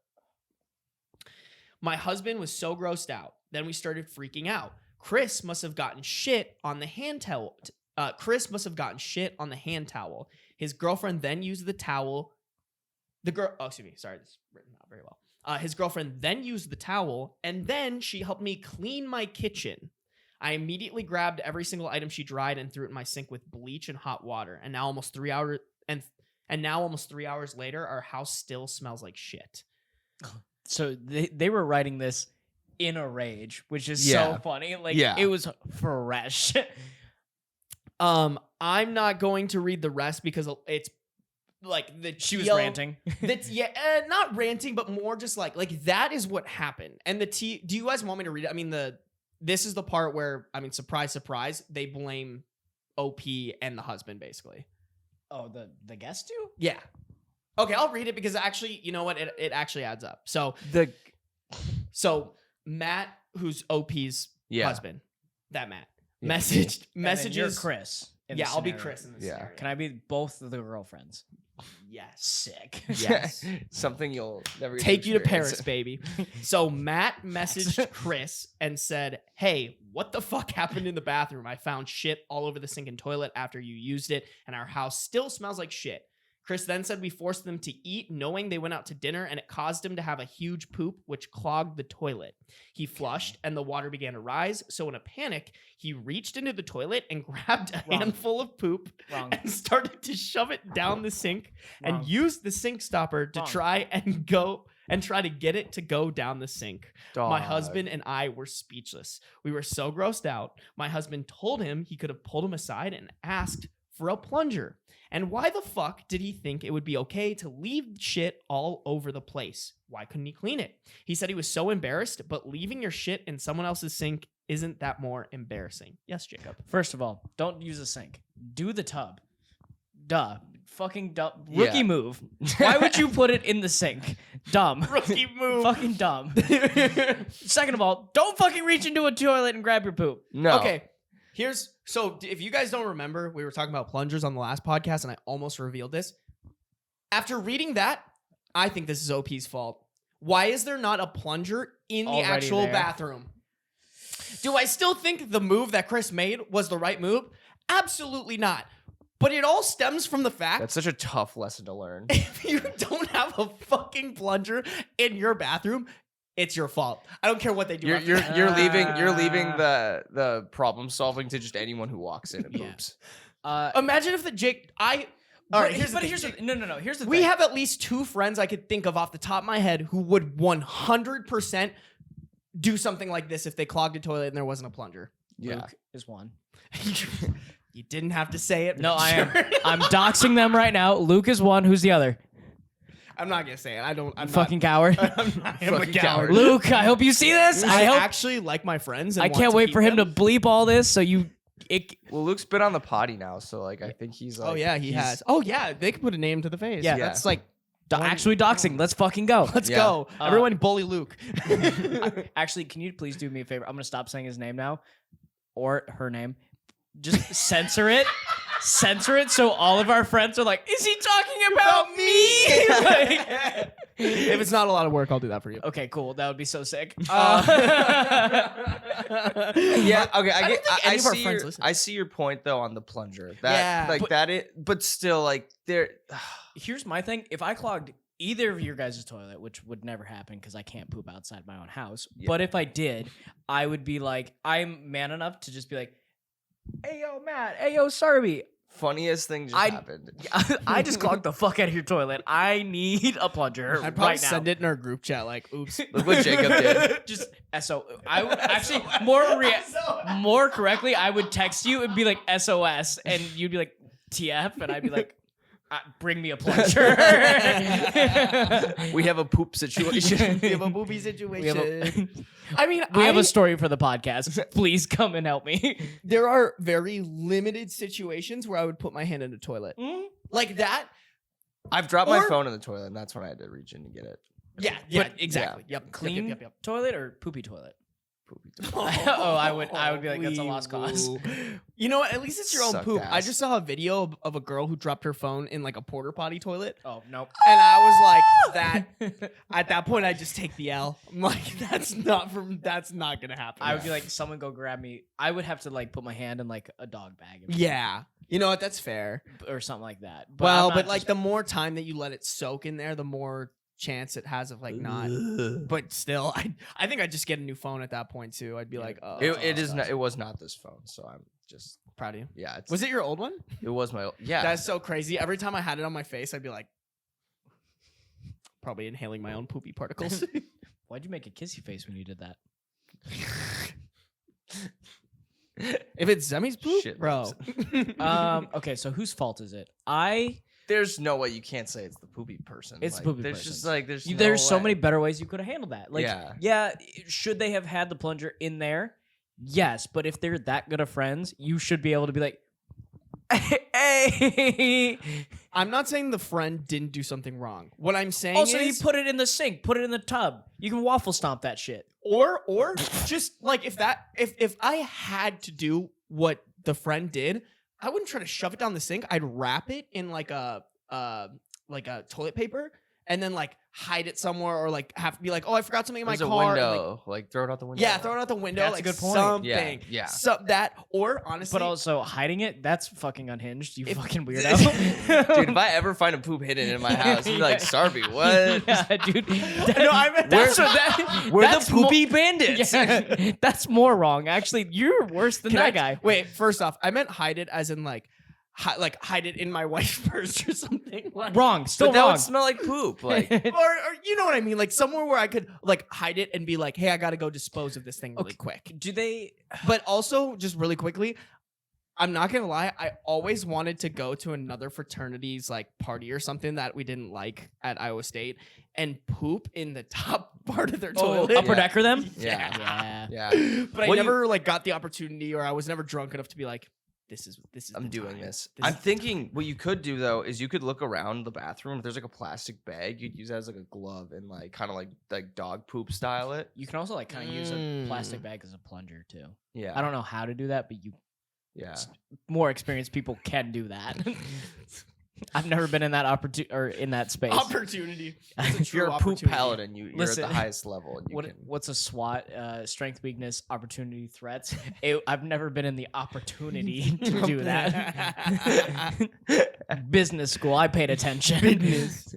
Speaker 1: My husband was so grossed out. Then we started freaking out. Chris must have gotten shit on the hand towel. His girlfriend then used the towel. Sorry, this is written out very well. His girlfriend then used the towel, and then she helped me clean my kitchen. I immediately grabbed every single item she dried and threw it in my sink with bleach and hot water. And now almost 3 hours later, our house still smells like shit.
Speaker 2: So they were writing this in a rage, which is so funny. Like, it was fresh.
Speaker 1: I'm not going to read the rest because it's like
Speaker 2: she was ranting.
Speaker 1: That's not ranting, but more just like that is what happened. And do you guys want me to read it? I mean, this is the part where, I mean, surprise, surprise, they blame OP and the husband basically.
Speaker 2: Oh, the guest too?
Speaker 1: Yeah. Okay, I'll read it because actually, you know what? It actually adds up. So Matt, who's OP's husband, that Matt, messages.
Speaker 2: You're Chris.
Speaker 1: Yeah, I'll be Chris in this scenario.
Speaker 2: Can I be both of the girlfriends?
Speaker 1: Yes.
Speaker 2: Sick.
Speaker 1: Yes.
Speaker 3: Something you'll never get
Speaker 1: Take you to
Speaker 3: experience.
Speaker 1: Paris, baby. So Matt messaged Chris and said, hey, what the fuck happened in the bathroom? I found shit all over the sink and toilet after you used it, and our house still smells like shit. Chris then said we forced them to eat, knowing they went out to dinner, and it caused him to have a huge poop, which clogged the toilet. He flushed, and the water began to rise, so in a panic, he reached into the toilet and grabbed a handful of poop and started to shove it down the sink and used the sink stopper to try to get it to go down the sink. My husband and I were speechless. We were so grossed out. My husband told him he could have pulled him aside and asked for a plunger. And why the fuck did he think it would be okay to leave shit all over the place? Why couldn't he clean it? He said he was so embarrassed, but leaving your shit in someone else's sink isn't that more embarrassing? Yes, Jacob.
Speaker 2: First of all, don't use a sink. Do the tub. Duh. Fucking dumb. Rookie move. Why would you put it in the sink? Dumb.
Speaker 1: Rookie move.
Speaker 2: Fucking dumb. Second of all, don't fucking reach into a toilet and grab your poop.
Speaker 3: No.
Speaker 1: Okay. So if you guys don't remember, we were talking about plungers on the last podcast and I almost revealed this. After reading that, I think this is OP's fault. Why is there not a plunger in the actual bathroom? Do I still think the move that Chris made was the right move? Absolutely not. But it all stems from the fact
Speaker 3: That's such a tough lesson to learn.
Speaker 1: if you don't have a fucking plunger in your bathroom, it's your fault. I don't care what they do.
Speaker 3: You're leaving the problem solving to just anyone who walks in and poops.
Speaker 1: Imagine if here's the thing. We have at least 2 friends I could think of off the top of my head who would 100% do something like this if they clogged a toilet and there wasn't a plunger.
Speaker 2: Luke is one.
Speaker 1: You didn't have to say it.
Speaker 2: No, I am. I'm doxing them right now. Luke is one. Who's the other?
Speaker 1: I'm not gonna say it. I'm
Speaker 2: fucking coward.
Speaker 1: I'm a coward.
Speaker 2: Luke, I hope you see this.
Speaker 1: I actually like my friends. And
Speaker 2: I can't wait for him to bleep all this. So
Speaker 3: Well, Luke's been on the potty now, so like I think he's like.
Speaker 1: Oh yeah, he has. Oh yeah, they can put a name to the face.
Speaker 2: Yeah.
Speaker 1: That's like
Speaker 2: actually doxing. Let's fucking go.
Speaker 1: Let's go. Everyone bully Luke.
Speaker 2: Actually, can you please do me a favor? I'm gonna stop saying his name now, or her name. Just censor it. Censor it so all of our friends are like, is he talking about me? Like,
Speaker 1: If it's not a lot of work, I'll do that for you.
Speaker 2: Okay, cool. That would be so sick.
Speaker 3: Yeah, okay.
Speaker 1: I don't think any of our friends listen.
Speaker 3: I see your point though on the plunger. That
Speaker 1: Yeah.
Speaker 3: like that it, but still like there.
Speaker 2: Here's my thing. If I clogged either of your guys' toilet, which would never happen because I can't poop outside my own house,
Speaker 3: Yeah.
Speaker 2: but if I did, I would be like, I'm man enough to just be like, hey, yo, Matt. Hey, yo, Sarby.
Speaker 3: Funniest thing just
Speaker 2: I-
Speaker 3: happened.
Speaker 2: I just clogged the fuck out of your toilet. I need a plunger
Speaker 1: I'd probably
Speaker 2: right now.
Speaker 1: send it in our group chat. Like, oops.
Speaker 3: Look what Jacob did.
Speaker 2: Just SO. I would actually more correctly, I would text you and be like SOS, and you'd be like TF, and I'd be like, bring me a plunger.
Speaker 3: We have a poop situation.
Speaker 1: We have a movie situation.
Speaker 2: We have a story for the podcast. Please come and help me.
Speaker 1: There are very limited situations where I would put my hand in the toilet. Like that.
Speaker 3: I've dropped my
Speaker 1: Or-
Speaker 3: phone in the toilet, and that's when I had to reach in to get it.
Speaker 1: Yeah,
Speaker 2: But-
Speaker 1: exactly. Yep.
Speaker 2: Clean
Speaker 1: Yep.
Speaker 2: toilet or poopy toilet?
Speaker 3: Poopy toilet.
Speaker 2: Oh, I would be like, that's a lost cause.
Speaker 1: You know what? At least it's your own
Speaker 3: Sucked
Speaker 1: poop. I
Speaker 3: ass.
Speaker 1: just saw a video of a girl who dropped her phone in like a porta potty toilet.
Speaker 2: Oh, nope.
Speaker 1: And I was like, that. At that point, I just take the L. I'm like, that's not gonna happen.
Speaker 2: I would be like, someone go grab me. I would have to like put my hand in like a dog bag.
Speaker 1: yeah. You know what? That's fair.
Speaker 2: Or something like that. But
Speaker 1: Well,
Speaker 2: I'm
Speaker 1: but
Speaker 2: not
Speaker 1: like
Speaker 2: just-
Speaker 1: the more time that you let it soak in there, the more chance it has of like not. But still, I think I'd just get a new phone at that point too. I'd be like, oh,
Speaker 3: It was not this phone, so I'm just
Speaker 1: proud of you.
Speaker 3: yeah. It's,
Speaker 1: Was it your old one?
Speaker 3: It was my yeah.
Speaker 1: That's so crazy. Every time I had it on my face, I'd be like, probably inhaling my own poopy particles.
Speaker 2: Why'd you make a kissy face when you did that?
Speaker 1: If it's Zemi's poop,
Speaker 3: Shit
Speaker 1: bro.
Speaker 2: Okay, so whose fault is it?
Speaker 3: There's no way you can't say it's the poopy person.
Speaker 2: It's the
Speaker 3: Like,
Speaker 2: poopy
Speaker 3: there's
Speaker 2: person.
Speaker 3: just like there's no
Speaker 2: There's so
Speaker 3: way.
Speaker 2: many better ways you could have handled that. Like,
Speaker 3: Yeah.
Speaker 2: should they have had the plunger in there? Yes, but if they're that good of friends, you should be able to be like, hey.
Speaker 1: I'm not saying the friend didn't do something wrong. What I'm saying
Speaker 2: Also,
Speaker 1: is,
Speaker 2: you put it in the sink, put it in the tub. You can waffle stomp that shit.
Speaker 1: or just like if I had to do what the friend did, I wouldn't try to shove it down the sink. I'd wrap it in like a toilet paper and then like hide it somewhere, or like have to be like, oh, I forgot something in my
Speaker 3: There's a
Speaker 1: car. and, like,
Speaker 3: window. Like throw it out the window.
Speaker 1: yeah, throw it out the window.
Speaker 2: That's a
Speaker 1: like
Speaker 2: good point.
Speaker 1: Something.
Speaker 3: Yeah.
Speaker 1: That, or honestly,
Speaker 2: But also, hiding it, that's fucking unhinged, you
Speaker 1: If-
Speaker 2: fucking weirdo.
Speaker 3: Dude, if I ever find a poop hidden in my house, you'd be like, Sarby, what?
Speaker 2: Yeah, dude.
Speaker 1: No, I meant-
Speaker 2: That's
Speaker 1: We're-
Speaker 2: what that,
Speaker 3: We're
Speaker 2: that's
Speaker 3: the poopy bandits.
Speaker 2: Yeah, that's more wrong. Actually, you're worse than
Speaker 1: Can
Speaker 2: that
Speaker 1: I-
Speaker 2: guy.
Speaker 1: Wait, first off, I meant hide it as in like hide it in my wife's purse or something. Like,
Speaker 2: Wrong. Still
Speaker 3: But that
Speaker 2: wrong.
Speaker 3: would smell like poop. Like
Speaker 1: or you know what I mean, like somewhere where I could like hide it and be like, hey, I gotta go dispose of this thing really
Speaker 2: Okay.
Speaker 1: quick.
Speaker 2: Do they?
Speaker 1: But also, just really quickly, I'm not gonna lie, I always wanted to go to another fraternity's like party or something that we didn't like at Iowa State and poop in the top part of their toilet.
Speaker 2: Upper decker them?
Speaker 3: yeah.
Speaker 2: Yeah.
Speaker 3: Yeah.
Speaker 1: But I
Speaker 3: What do you-
Speaker 1: never like got the opportunity, or I was never drunk enough to be like, this is
Speaker 3: I'm
Speaker 1: the
Speaker 3: doing
Speaker 1: time.
Speaker 3: this.
Speaker 1: This
Speaker 3: I'm
Speaker 1: is-
Speaker 3: thinking what you could do though is you could look around the bathroom. If there's like a plastic bag, you'd use that as like a glove and like kind of like dog poop style it.
Speaker 2: You can also like kind of use a
Speaker 1: Mm.
Speaker 2: plastic bag as a plunger too.
Speaker 3: Yeah.
Speaker 2: I don't know how to do that, but
Speaker 3: Yeah.
Speaker 2: more experienced people can do that. I've never been in that opportunity or in that space.
Speaker 1: Opportunity. It's a
Speaker 3: If you're
Speaker 1: true
Speaker 3: a poop
Speaker 1: opportunity.
Speaker 3: paladin, you're
Speaker 2: Listen,
Speaker 3: at the highest level. And you can...
Speaker 2: What's a SWAT? Strength, weakness, opportunity, threats. I've never been in the opportunity to do that. Business school. I paid attention.
Speaker 1: Business.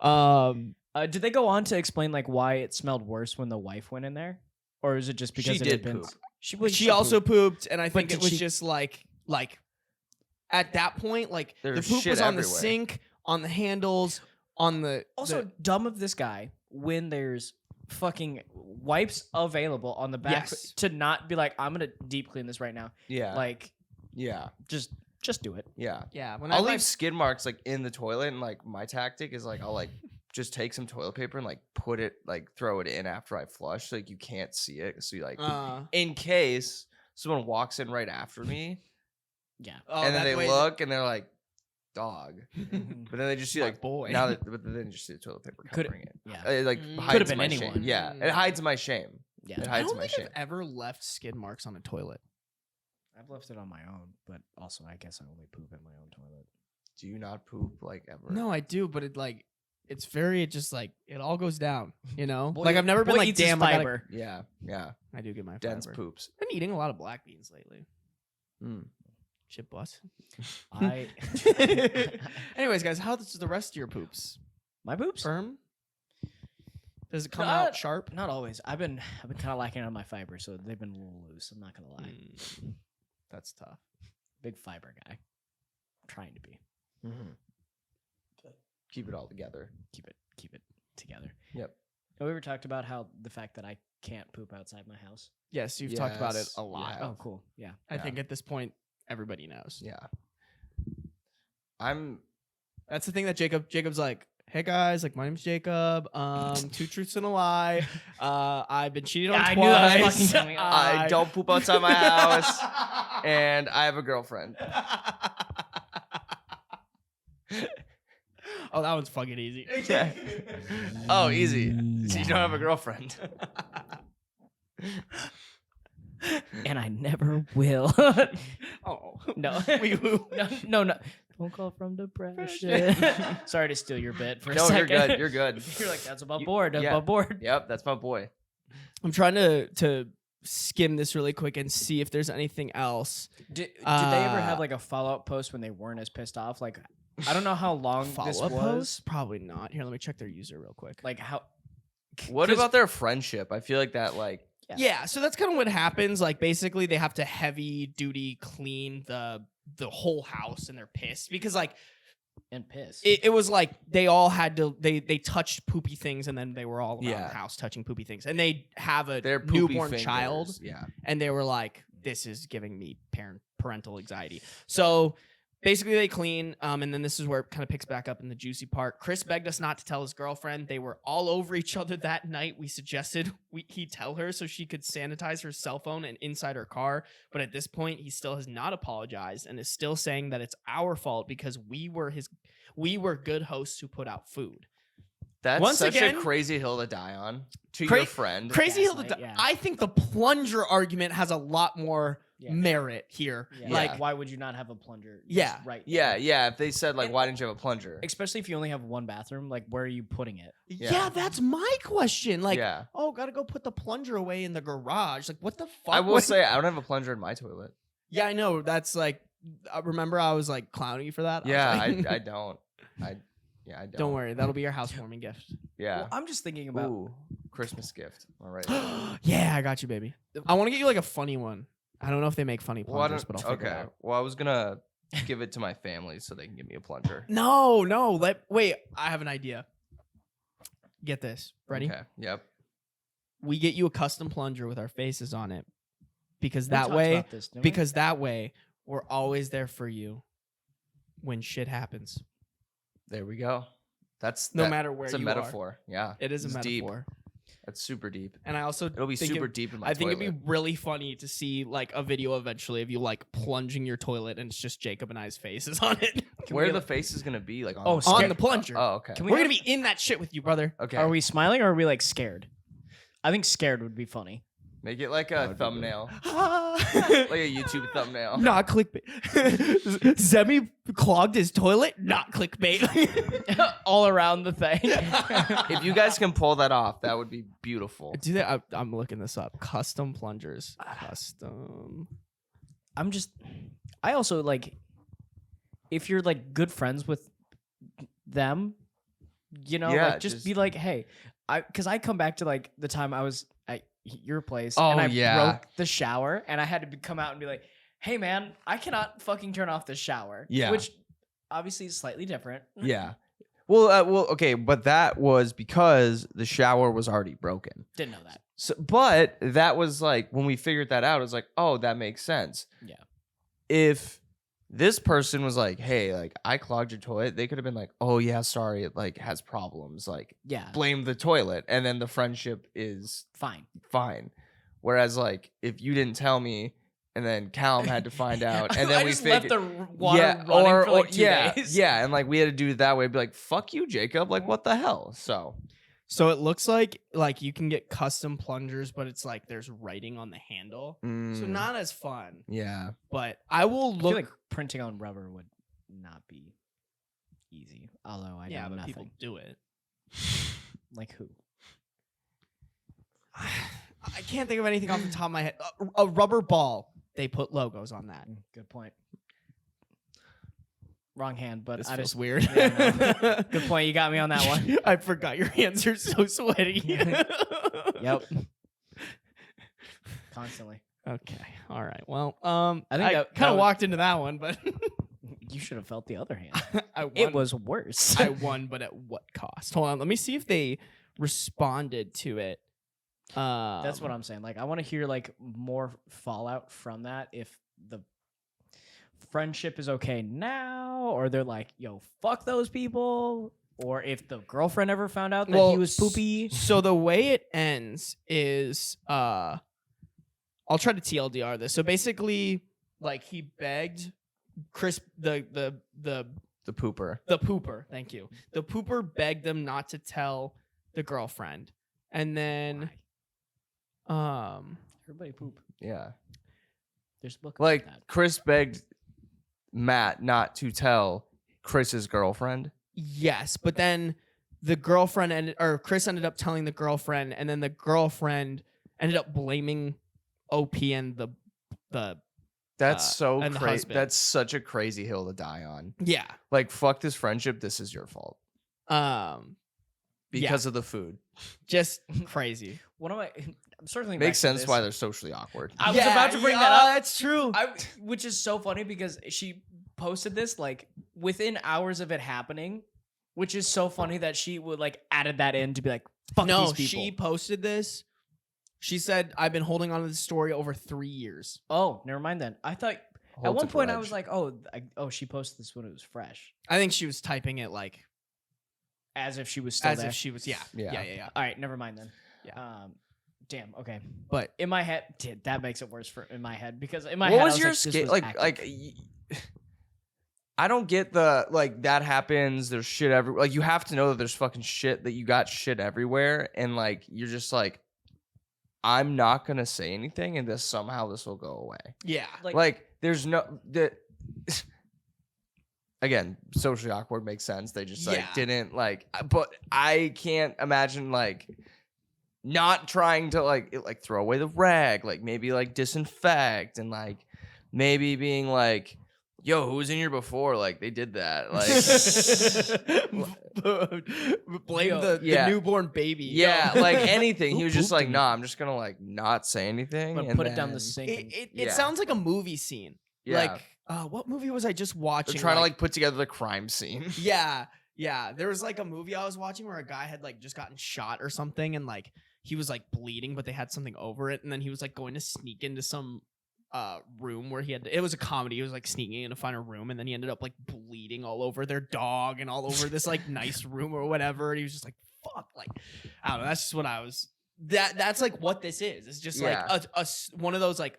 Speaker 2: Did they go on to explain like why it smelled worse when the wife went in there, or is it just because
Speaker 3: She
Speaker 2: it had
Speaker 3: did
Speaker 2: been?
Speaker 3: poop.
Speaker 1: She also pooped, and I think
Speaker 2: did
Speaker 1: it was
Speaker 2: she-
Speaker 1: just like at that point, like the
Speaker 3: There's
Speaker 1: poop
Speaker 3: shit
Speaker 1: was on the
Speaker 3: everywhere.
Speaker 1: sink, on the handles, on the
Speaker 2: Also, dumb of this guy when there's fucking wipes available on the back
Speaker 1: Yes.
Speaker 2: to not be like, I'm gonna deep clean this right now.
Speaker 3: Yeah.
Speaker 2: Like,
Speaker 3: yeah.
Speaker 2: just do it.
Speaker 3: Yeah.
Speaker 1: yeah. When
Speaker 3: I'll
Speaker 1: I
Speaker 3: leave skid marks like in the toilet, and like my tactic is like I'll like just take some toilet paper and like put it like throw it in after I flush, so like you can't see it. So you like in case someone walks in right after me,
Speaker 2: Yeah.
Speaker 3: and then they look and they're like, dog,
Speaker 2: Mhm.
Speaker 3: but then they just see
Speaker 1: My
Speaker 3: like
Speaker 1: boy.
Speaker 3: now that but then you just see the toilet paper
Speaker 2: Could-
Speaker 3: covering it.
Speaker 2: Yeah.
Speaker 3: It like
Speaker 1: Mm.
Speaker 3: hides
Speaker 2: Could've been
Speaker 3: my
Speaker 2: anyone.
Speaker 3: shame. Yeah,
Speaker 1: Mm.
Speaker 3: it hides my shame.
Speaker 2: Yeah.
Speaker 3: It
Speaker 1: I
Speaker 3: hides
Speaker 1: don't
Speaker 3: my
Speaker 1: think
Speaker 3: shame.
Speaker 1: I've ever left skid marks on a toilet.
Speaker 2: I've left it on my own, but also I guess I only poop in my own toilet.
Speaker 3: Do you not poop like ever?
Speaker 1: No, I do, but it like it's very just like it all goes down, you know.
Speaker 2: Boy-
Speaker 1: like I've never been
Speaker 2: boy
Speaker 1: like,
Speaker 2: eats his
Speaker 1: damn, I gotta-"
Speaker 2: fiber.
Speaker 3: Yeah.
Speaker 1: I do get my
Speaker 3: Dense
Speaker 1: fiber.
Speaker 3: poops.
Speaker 1: Been eating a lot of black beans lately.
Speaker 3: Mm.
Speaker 1: Chip bus.
Speaker 2: I
Speaker 1: Anyways, guys, how's the rest of your poops?
Speaker 2: my boobs.
Speaker 1: Firm? Does it come
Speaker 2: Not-
Speaker 1: out sharp?
Speaker 2: Not always. I've been kind of lacking on my fiber, so they've been a little loose. I'm not gonna lie.
Speaker 1: That's tough.
Speaker 2: Big fiber guy. Trying to be.
Speaker 3: Mm-hmm. Keep it all together.
Speaker 2: Keep it together.
Speaker 3: Yep.
Speaker 2: Have we ever talked about how the fact that I can't poop outside my house?
Speaker 1: Yes, you've talked about it
Speaker 3: Yes,
Speaker 1: a lot.
Speaker 3: yeah.
Speaker 2: Oh, cool. Yeah.
Speaker 1: I
Speaker 3: Yeah.
Speaker 1: think at this point, everybody knows.
Speaker 3: Yeah.
Speaker 1: That's the thing that Jacob's like, hey guys, like my name's Jacob. 2 truths and a lie. I've been cheated on
Speaker 2: Yeah, I
Speaker 1: twice.
Speaker 2: knew that was fucking coming up.
Speaker 3: I don't poop outside my house, and I have a girlfriend.
Speaker 1: Oh, that one's fucking easy.
Speaker 3: Oh, easy. So you don't have a girlfriend.
Speaker 2: And I never will.
Speaker 1: Oh.
Speaker 2: No. No. Phone call from depression. Sorry to steal your bit for a
Speaker 3: No,
Speaker 2: second.
Speaker 3: you're good. You're good.
Speaker 2: You're like, that's above
Speaker 3: You-
Speaker 2: board.
Speaker 3: yeah.
Speaker 2: Above board.
Speaker 3: Yep, that's my boy.
Speaker 1: I'm trying to skim this really quick and see if there's anything else.
Speaker 2: Did they ever have like a follow up post when they weren't as pissed off? Like, I don't know how long this
Speaker 1: Follow-up
Speaker 2: was.
Speaker 1: post? Probably not. Here, let me check their user real quick.
Speaker 2: Like how?
Speaker 3: What
Speaker 2: 'cause-
Speaker 3: about their friendship? I feel like that, like,
Speaker 1: Yeah, so that's kind of what happens. Like basically they have to heavy duty clean the whole house and they're pissed because like
Speaker 2: and piss?
Speaker 1: it was like they all had to they touched poopy things and then they were all around
Speaker 3: Yeah.
Speaker 1: the house touching poopy things. And they have a
Speaker 3: their poopy
Speaker 1: newborn
Speaker 3: fingers.
Speaker 1: child
Speaker 3: Yeah.
Speaker 1: and they were like, this is giving me parental anxiety. So basically they clean, and then this is where it kind of picks back up in the juicy part. Chris begged us not to tell his girlfriend. They were all over each other that night. We suggested he tell her so she could sanitize her cell phone and inside her car. But at this point, he still has not apologized and is still saying that it's our fault because we were good hosts who put out food.
Speaker 3: That's
Speaker 1: Once
Speaker 3: such
Speaker 1: again-
Speaker 3: a crazy hill to die on to
Speaker 1: Cra-
Speaker 3: your friend.
Speaker 1: Crazy hill to
Speaker 2: Gaslight,
Speaker 1: die.
Speaker 2: yeah.
Speaker 1: I think the plunger argument has a lot more
Speaker 2: Yeah.
Speaker 1: merit here.
Speaker 2: Yeah.
Speaker 1: Like,
Speaker 2: why would you not have a plunger? just
Speaker 1: Yeah.
Speaker 2: right.
Speaker 3: Yeah,
Speaker 2: there?
Speaker 3: yeah. If they said, like,
Speaker 2: And-
Speaker 3: why didn't you have a plunger?
Speaker 2: Especially if you only have one bathroom, like where are you putting it?
Speaker 1: yeah.
Speaker 3: Yeah.
Speaker 1: That's my question. Like,
Speaker 3: yeah.
Speaker 1: oh, gotta go put the plunger away in the garage. Like, what the fuck?
Speaker 3: I will
Speaker 1: What-
Speaker 3: say, I don't have a plunger in my toilet.
Speaker 1: Yeah, I know. That's like, remember I was like clowning you for that? I was
Speaker 3: Yeah,
Speaker 1: like-
Speaker 3: I don't. I don't.
Speaker 1: Don't worry, that'll be your housewarming gift.
Speaker 3: Yeah.
Speaker 2: Well, I'm just thinking about.
Speaker 3: Ooh, Christmas gift. All right.
Speaker 1: Yeah, I got you, baby. I want to get you like a funny one. I don't know if they make funny
Speaker 3: Well, I
Speaker 1: plungers,
Speaker 3: don't-
Speaker 1: but I'll figure it
Speaker 3: okay.
Speaker 1: out.
Speaker 3: Well, I was gonna give it to my family so they can give me a plunger.
Speaker 1: No. Wait, I have an idea. Get this. Ready?
Speaker 3: Okay. Yep.
Speaker 1: We get you a custom plunger with our faces on it. Because
Speaker 2: We
Speaker 1: that
Speaker 2: talked
Speaker 1: way,
Speaker 2: about this, didn't we?
Speaker 1: because that way, we're always there for you when shit happens.
Speaker 3: There we go. That's
Speaker 1: No
Speaker 3: that-
Speaker 1: matter where
Speaker 3: It's a
Speaker 1: you
Speaker 3: metaphor. Yeah.
Speaker 1: It is a
Speaker 3: It's
Speaker 1: metaphor.
Speaker 3: deep. That's super deep.
Speaker 1: And I also
Speaker 3: It'll be
Speaker 1: think
Speaker 3: super deep in my
Speaker 1: I think
Speaker 3: toilet.
Speaker 1: it'd be really funny to see like a video eventually of you like plunging your toilet and it's just Jacob and I's faces on it.
Speaker 3: Where
Speaker 2: we,
Speaker 3: the
Speaker 2: like-
Speaker 3: face is gonna be? Like on,
Speaker 2: Oh,
Speaker 3: the,
Speaker 1: on the plunger.
Speaker 3: Oh, okay.
Speaker 2: Can we
Speaker 1: We're
Speaker 2: have-
Speaker 1: gonna be in that shit with you, brother.
Speaker 3: Okay.
Speaker 2: Are we smiling or are we like scared? I think scared would be funny.
Speaker 3: Make it like a thumbnail, like
Speaker 1: Not
Speaker 3: a YouTube thumbnail.
Speaker 1: clickbait. Zemi clogged his toilet. Not clickbait.
Speaker 2: All around the thing.
Speaker 3: If you guys can pull that off, that would be beautiful.
Speaker 1: Do that. I'm looking this up. Custom plungers. Custom.
Speaker 2: I also like, if you're like good friends with them, you know,
Speaker 3: Yeah,
Speaker 2: like just
Speaker 3: just-
Speaker 2: be like, hey, because I come back to like the time I was at your place
Speaker 3: Oh,
Speaker 2: and I
Speaker 3: yeah.
Speaker 2: broke the shower and I had to come out and be like, hey man, I cannot fucking turn off the shower.
Speaker 3: Yeah.
Speaker 2: Which obviously is slightly different.
Speaker 3: Yeah. Well, okay, but that was because the shower was already broken.
Speaker 2: Didn't know that.
Speaker 3: So, but that was like when we figured that out, it was like, oh, that makes sense.
Speaker 2: Yeah.
Speaker 3: If this person was like, hey, like I clogged your toilet, they could have been like, oh yeah, sorry, it like has problems, like
Speaker 2: Yeah.
Speaker 3: blame the toilet, and then the friendship is
Speaker 2: Fine.
Speaker 3: fine. Whereas like if you didn't tell me, and then Callum had to find out, and then
Speaker 2: I
Speaker 3: we
Speaker 2: just
Speaker 3: figured.
Speaker 2: left the water running for like 2
Speaker 3: yeah,
Speaker 2: days.
Speaker 3: yeah, and like we had to do it that way. Be like, fuck you, Jacob. Like, what the hell?
Speaker 1: So it looks like you can get custom plungers, but it's like there's writing on the handle, so
Speaker 3: Mm,
Speaker 1: not as fun.
Speaker 3: yeah,
Speaker 1: But I will
Speaker 2: I
Speaker 1: look.
Speaker 2: feel like printing on rubber would not be easy. Although I
Speaker 1: yeah,
Speaker 2: know
Speaker 1: but
Speaker 2: nothing.
Speaker 1: people do it.
Speaker 2: Like who?
Speaker 1: I can't think of anything off the top of my head. A rubber ball. They put logos on that.
Speaker 2: Good point. Wrong hand, but
Speaker 1: This
Speaker 2: I
Speaker 1: feels
Speaker 2: just
Speaker 1: weird.
Speaker 2: Yeah, Good point. You got me on that one.
Speaker 1: I forgot your hands are so sweaty.
Speaker 2: Yep. Constantly.
Speaker 1: Okay. All right. Well,
Speaker 2: I think that
Speaker 1: kind of
Speaker 2: was-
Speaker 1: walked into that one, but
Speaker 2: You should have felt the other hand.
Speaker 1: I won.
Speaker 2: It was worse.
Speaker 1: I won, but at what cost? Hold on. Let me see if they responded to it.
Speaker 2: That's what I'm saying. Like, I want to hear like more fallout from that. If the friendship is okay now, or they're like, "Yo, fuck those people," or if the girlfriend ever found out that he was poopy.
Speaker 1: So the way it ends is, I'll try to TLDR this. So basically, like he begged Chris, the
Speaker 3: pooper.
Speaker 1: the pooper. Thank you. The pooper begged them not to tell the girlfriend, and then,
Speaker 2: Everybody poop.
Speaker 3: Yeah.
Speaker 2: There's a book
Speaker 3: Like
Speaker 2: about that.
Speaker 3: Chris begged Matt not to tell Chris's girlfriend.
Speaker 1: yes, but then the girlfriend Chris ended up telling the girlfriend, and then the girlfriend ended up blaming OP and the
Speaker 3: That's so
Speaker 1: and the
Speaker 3: crazy.
Speaker 1: husband.
Speaker 3: That's such a crazy hill to die on.
Speaker 1: yeah.
Speaker 3: Like, fuck this friendship. This is your fault because of the food.
Speaker 1: Just crazy.
Speaker 2: One of my I'm circling
Speaker 3: Makes
Speaker 2: back to
Speaker 3: sense
Speaker 2: this.
Speaker 3: why they're socially awkward.
Speaker 2: I was about to bring that up.
Speaker 1: That's true.
Speaker 2: Which is so funny because she posted this like within hours of it happening, which is so funny that she would like added that in to be like, fuck
Speaker 1: No,
Speaker 2: these people.
Speaker 1: she posted this. She said, "I've been holding on to this story over 3 years."
Speaker 2: Oh, never mind then. I thought at
Speaker 3: Holds
Speaker 2: one
Speaker 3: a
Speaker 2: point I
Speaker 3: grudge.
Speaker 2: was like, she posted this when it was fresh,
Speaker 1: I think she was typing it like
Speaker 2: as if she was still
Speaker 1: as
Speaker 2: there.
Speaker 1: if she was. Yeah.
Speaker 3: Yeah.
Speaker 2: All right, never mind then.
Speaker 1: Yeah.
Speaker 2: Damn. Okay.
Speaker 1: But
Speaker 2: In my head, that makes it worse in my head because in my
Speaker 3: What
Speaker 2: head,
Speaker 3: was
Speaker 2: I
Speaker 3: your
Speaker 2: was like, this
Speaker 3: scale?
Speaker 2: was
Speaker 3: Like,
Speaker 2: active.
Speaker 3: I don't get the like that happens. There's shit everywhere. Like, you have to know that there's fucking shit that you got shit everywhere, and like you're just like, I'm not gonna say anything, and this will go away.
Speaker 1: yeah.
Speaker 3: Like there's no the. Again, socially awkward makes sense. They just like
Speaker 1: Yeah.
Speaker 3: didn't like, but I can't imagine like not trying to like throw away the rag, like maybe like disinfect and like maybe being like, yo, who was in here before? Like they did that. Like
Speaker 1: Blame
Speaker 2: Yo,
Speaker 1: the newborn baby.
Speaker 3: yeah, like anything. He
Speaker 2: Who
Speaker 3: was just
Speaker 2: pooped
Speaker 3: like,
Speaker 2: in
Speaker 3: nah, I'm just gonna like not say anything.
Speaker 2: but
Speaker 3: and
Speaker 2: put it down the
Speaker 3: then-
Speaker 2: sink. and-
Speaker 1: It
Speaker 3: Yeah.
Speaker 1: sounds like a movie scene.
Speaker 3: Yeah.
Speaker 1: Like, what movie was I just watching?
Speaker 3: They're trying to like put together the crime scene.
Speaker 1: Yeah, yeah. There was like a movie I was watching where a guy had like just gotten shot or something, and like he was like bleeding, but they had something over it, and then he was like going to sneak into some room where it was a comedy. He was like sneaking in to find a room, and then he ended up like bleeding all over their dog and all over this like nice room or whatever. And he was just like, "Fuck!" Like, I don't know. That's just what I was. That's like what this is. It's just
Speaker 3: Yeah.
Speaker 1: like one of those like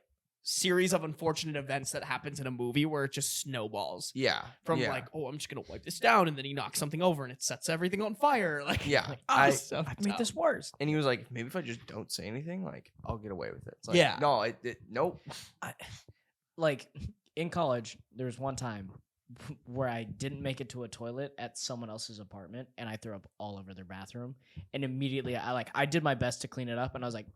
Speaker 1: series of unfortunate events that happens in a movie where it just snowballs
Speaker 3: Yeah.
Speaker 1: from
Speaker 3: yeah.
Speaker 1: like, oh, I'm just gonna wipe this down, and then he knocks something over and it sets everything on fire. Like,
Speaker 3: Yeah.
Speaker 1: like,
Speaker 3: I-
Speaker 1: so
Speaker 2: I made this worse.
Speaker 3: And he was like, maybe if I just don't say anything, like I'll get away with it. It's like,
Speaker 1: Yeah.
Speaker 3: No, nope.
Speaker 2: Like in college, there was one time where I didn't make it to a toilet at someone else's apartment, and I threw up all over their bathroom. And immediately, I did my best to clean it up, and I was like,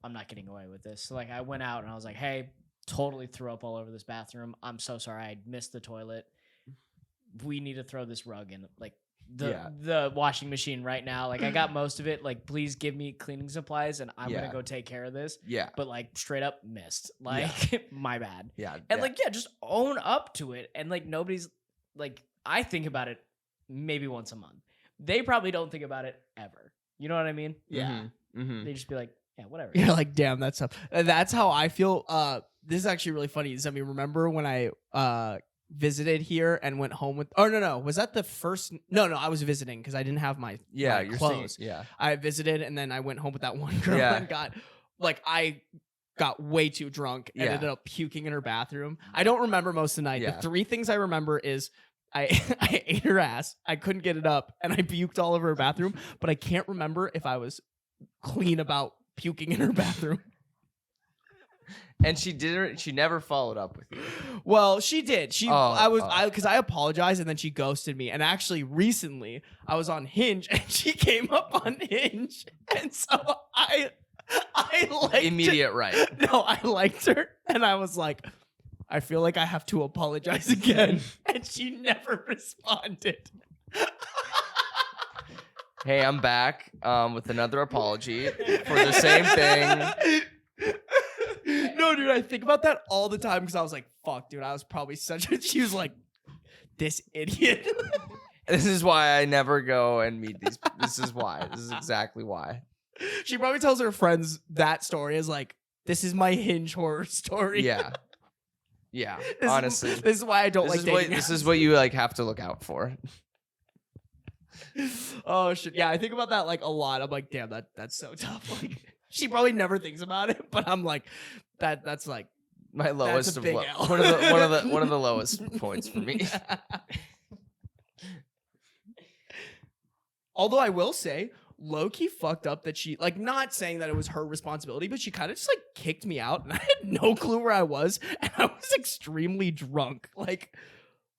Speaker 2: I'm not getting away with this. So like, I went out and I was like, hey, totally threw up all over this bathroom. I'm so sorry. I missed the toilet. We need to throw this rug in like the washing machine right now. Like I got most of it. Like please give me cleaning supplies and I'm
Speaker 3: Yeah.
Speaker 2: gonna go take care of this.
Speaker 3: Yeah.
Speaker 2: But like straight up missed. Like my bad.
Speaker 3: Yeah.
Speaker 2: And like just own up to it. And like nobody's like I think about it maybe once a month. They probably don't think about it ever. You know what I mean?
Speaker 1: yeah.
Speaker 3: Mm-hmm.
Speaker 2: They just be like, yeah, whatever.
Speaker 1: You're like, damn, that's tough. That's how I feel. This is actually really funny. I mean, remember when I visited here and went home with? Oh no, was that the first? No, I was visiting because I didn't have my my
Speaker 3: You're
Speaker 1: clothes.
Speaker 3: saying, yeah.
Speaker 1: I visited and then I went home with that one girl
Speaker 3: Yeah.
Speaker 1: and I got way too drunk and
Speaker 3: Yeah.
Speaker 1: ended up puking in her bathroom. I don't remember most of the night.
Speaker 3: Yeah.
Speaker 1: The three things I remember is I ate her ass, I couldn't get it up, and I puked all over her bathroom, but I can't remember if I was clean about puking in her bathroom.
Speaker 3: And she never followed up with you.
Speaker 1: Well, she did.
Speaker 3: Oh,
Speaker 1: Because I apologized and then she ghosted me. And actually, recently, I was on Hinge and she came up on Hinge, and so I liked
Speaker 3: Immediate right.
Speaker 1: No, I liked her, and I was like, I feel like I have to apologize again, and she never responded.
Speaker 3: Hey, I'm back with another apology for the same thing.
Speaker 1: No, dude, I think about that all the time because I was like, fuck, dude, I was probably such a. She was like, this idiot.
Speaker 3: This is why I never go and meet these. This is why. This is exactly why.
Speaker 1: She probably tells her friends that story is like, this is my Hinge horror story.
Speaker 3: Yeah. Yeah.
Speaker 1: This
Speaker 3: Honestly.
Speaker 1: this is why I don't like dating.
Speaker 3: This is what you like have to look out for.
Speaker 1: Oh shit! Yeah, I think about that like a lot. I'm like, damn, that's so tough. Like, she probably never thinks about it, but I'm like, that's like
Speaker 3: My lowest of
Speaker 1: big
Speaker 3: low.
Speaker 1: L.
Speaker 3: One of the lowest points for me.
Speaker 1: Although I will say, low-key fucked up that she, like, not saying that it was her responsibility, but she kind of just like kicked me out, and I had no clue where I was, and I was extremely drunk, like.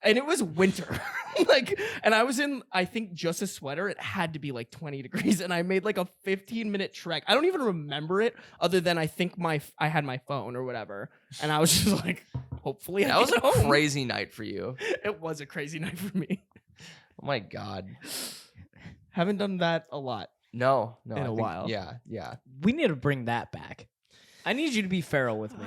Speaker 1: And it was winter, like, and I was in, I think, just a sweater. It had to be like 20 degrees, and I made like a 15-minute trek. I don't even remember it, other than I think I had my phone or whatever, and I was just like, hopefully,
Speaker 3: That was a crazy night for you.
Speaker 1: It was a crazy night for me.
Speaker 3: Oh my god.
Speaker 1: Haven't done that a lot.
Speaker 3: No.
Speaker 1: In
Speaker 3: I
Speaker 1: a
Speaker 3: think-
Speaker 1: while.
Speaker 3: Yeah.
Speaker 2: We need to bring that back. I need you to be feral with me.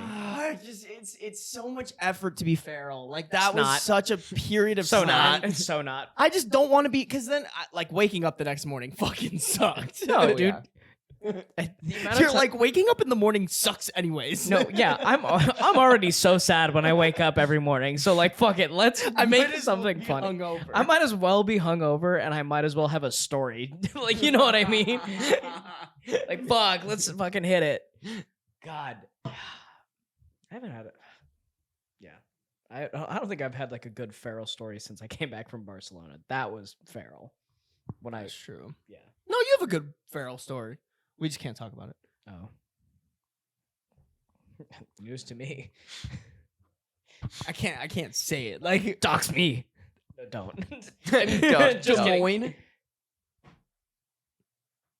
Speaker 1: It's so much effort to be feral. Like that
Speaker 2: It's
Speaker 1: was
Speaker 2: not.
Speaker 1: such a period of
Speaker 2: So
Speaker 1: time.
Speaker 2: not. So not.
Speaker 1: I just don't want to be, because then like waking up the next morning fucking sucked.
Speaker 2: No,
Speaker 3: Oh,
Speaker 2: dude.
Speaker 3: yeah.
Speaker 2: The amount of
Speaker 1: You're
Speaker 2: ti-
Speaker 1: like waking up in the morning sucks anyways.
Speaker 2: No, yeah, I'm already so sad when I wake up every morning. So like, fuck it, let's
Speaker 1: I
Speaker 2: make
Speaker 1: might as
Speaker 2: something
Speaker 1: well be
Speaker 2: funny.
Speaker 1: hungover.
Speaker 2: I might as well be hungover, and I might as well have a story. Like, you know what I mean? Like, fuck, let's fucking hit it. God, I haven't had it. Yeah, I don't think I've had like a good feral story since I came back from Barcelona. That was feral. When I
Speaker 1: That's true.
Speaker 2: yeah.
Speaker 1: No, you have a good feral story. We just can't talk about it.
Speaker 2: Oh. News to me.
Speaker 1: I can't say it. Like
Speaker 2: Dox me. No, don't.
Speaker 3: Don't.
Speaker 2: Just
Speaker 1: Des
Speaker 2: kidding.
Speaker 1: Moines.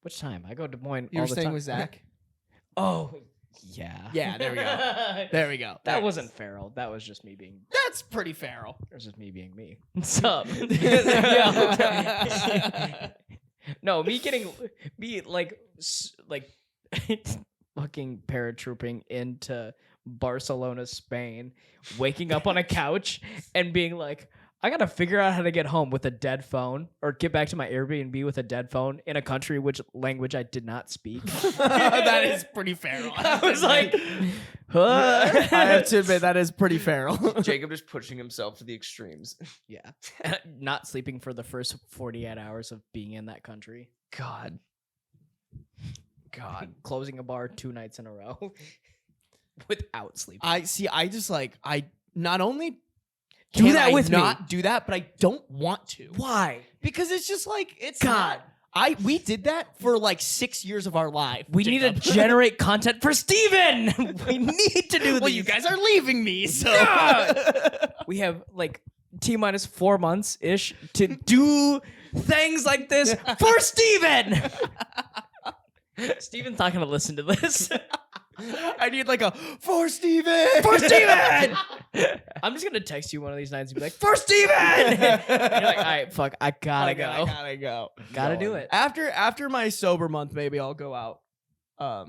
Speaker 2: Which time? I go to Des Moines
Speaker 1: You
Speaker 2: all
Speaker 1: were
Speaker 2: the
Speaker 1: staying
Speaker 2: time.
Speaker 1: with Zach.
Speaker 2: Oh, yeah.
Speaker 1: Yeah, there we go. There we go.
Speaker 2: That wasn't feral. That was just me being.
Speaker 1: That's pretty feral.
Speaker 2: That was just me being me. What's up? No, me like fucking paratrooping into Barcelona, Spain, waking up on a couch and being like, I gotta figure out how to get home with a dead phone, or get back to my Airbnb with a dead phone in a country which language I did not speak.
Speaker 1: That is pretty feral.
Speaker 2: I was like,
Speaker 1: I
Speaker 2: huh?
Speaker 1: have to admit that is pretty feral.
Speaker 3: Jacob just pushing himself to the extremes.
Speaker 2: Yeah. Not sleeping for the first 48 hours of being in that country.
Speaker 3: God.
Speaker 2: Closing a bar 2 nights in a row without sleeping.
Speaker 1: I not only
Speaker 2: Do
Speaker 1: can
Speaker 2: that
Speaker 1: I
Speaker 2: with me.
Speaker 1: not do that, but I don't want to.
Speaker 2: Why?
Speaker 1: Because it's just like it's
Speaker 2: God.
Speaker 1: we did that for like 6 years of our life.
Speaker 2: We need to
Speaker 1: Jacob.
Speaker 2: generate content for Steven. We need to do
Speaker 1: Well,
Speaker 2: these.
Speaker 1: you guys are leaving me, so
Speaker 2: We have like T-minus 4 months ish to do things like this for Steven. Steven's not gonna listen to this.
Speaker 1: I need like a for Steven.
Speaker 2: For Steven! I'm just gonna text you one of these nights and be like, for Steven! And you're like, all right, fuck, I gotta go.
Speaker 1: I gotta go.
Speaker 2: Gotta do it.
Speaker 1: After my sober month, maybe I'll go out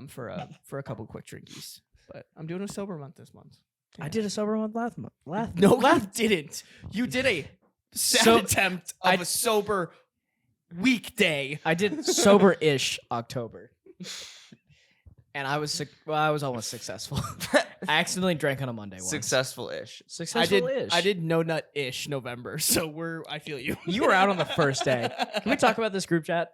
Speaker 1: for a couple quick drinkies. But I'm doing a sober month this month.
Speaker 2: I did a sober month last month.
Speaker 1: No, you didn't. You did a sad
Speaker 2: So-
Speaker 1: attempt of a sober weekday.
Speaker 2: I did sober-ish October. And I was almost successful. I accidentally drank on a Monday once.
Speaker 3: Successful-ish.
Speaker 2: Successful-ish.
Speaker 1: I did no nut ish November, so I feel you.
Speaker 2: You were out on the first day. Can we talk about this group chat?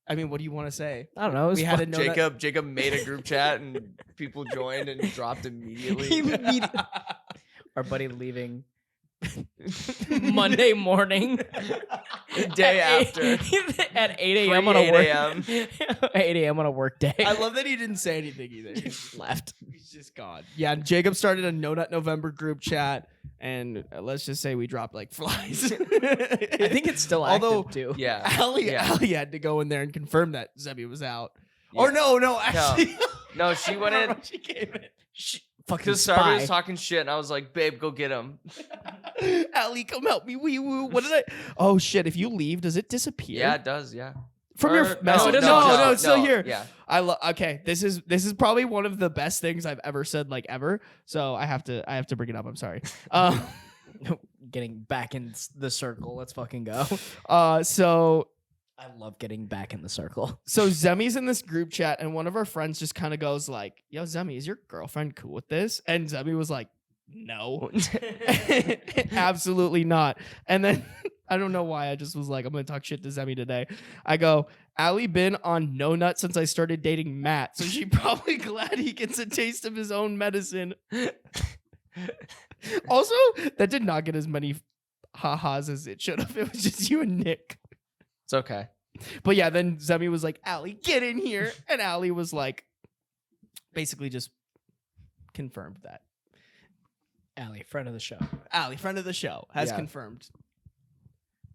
Speaker 1: I mean, what do you want to say?
Speaker 2: I don't know. It was
Speaker 1: We had
Speaker 2: fun.
Speaker 1: a no nut.
Speaker 3: Jacob made a group chat and people joined and dropped immediately.
Speaker 2: Our buddy leaving Monday morning.
Speaker 3: Day
Speaker 2: at
Speaker 3: after.
Speaker 2: 8 a.m. on
Speaker 3: Free
Speaker 2: a
Speaker 3: 8
Speaker 2: work
Speaker 3: a.m.
Speaker 2: 8 a.m. on a work day.
Speaker 1: I love that he didn't say anything either. He just
Speaker 2: left.
Speaker 1: He's just gone. Yeah, Jacob started a No Nut November group chat, and let's just say we dropped like flies.
Speaker 2: I think it's still active
Speaker 1: Although
Speaker 2: too.
Speaker 3: Yeah.
Speaker 1: Allie had to go in there and confirm that Zebby was out. Or no, actually.
Speaker 3: No, she went in.
Speaker 1: She came in.
Speaker 2: Fucking
Speaker 3: Because Sarby
Speaker 2: spy.
Speaker 3: was talking shit, and I was like, babe, go get him.
Speaker 1: Allie, come help me. Wee woo. What did I? Oh shit! If you leave, does it disappear?
Speaker 3: Yeah, it does, yeah.
Speaker 1: From
Speaker 3: Or-
Speaker 1: your message?
Speaker 2: it doesn't.
Speaker 1: No, it's still here.
Speaker 3: Yeah.
Speaker 1: Okay, this is probably one of the best things I've ever said, like ever. So I have to bring it up. I'm sorry.
Speaker 2: Getting back in the circle. Let's fucking go.
Speaker 1: So
Speaker 2: I love getting back in the circle.
Speaker 1: So Zemmy's in this group chat, and one of our friends just kind of goes like, "Yo, Zemmy, is your girlfriend cool with this?" And Zemmy was like, "No, absolutely not." And then I don't know why I just was like, "I'm gonna talk shit to Zemmy today." I go, "Allie been on no nut since I started dating Matt, so she probably glad he gets a taste of his own medicine." Also, that did not get as many ha-has as it should have. It was just you and Nick.
Speaker 3: It's okay.
Speaker 1: But yeah, then Zemi was like, "Allie, get in here." And Allie was like, basically just confirmed that.
Speaker 2: Allie, friend of the show.
Speaker 1: Allie, friend of the show, has
Speaker 3: Yeah.
Speaker 1: confirmed,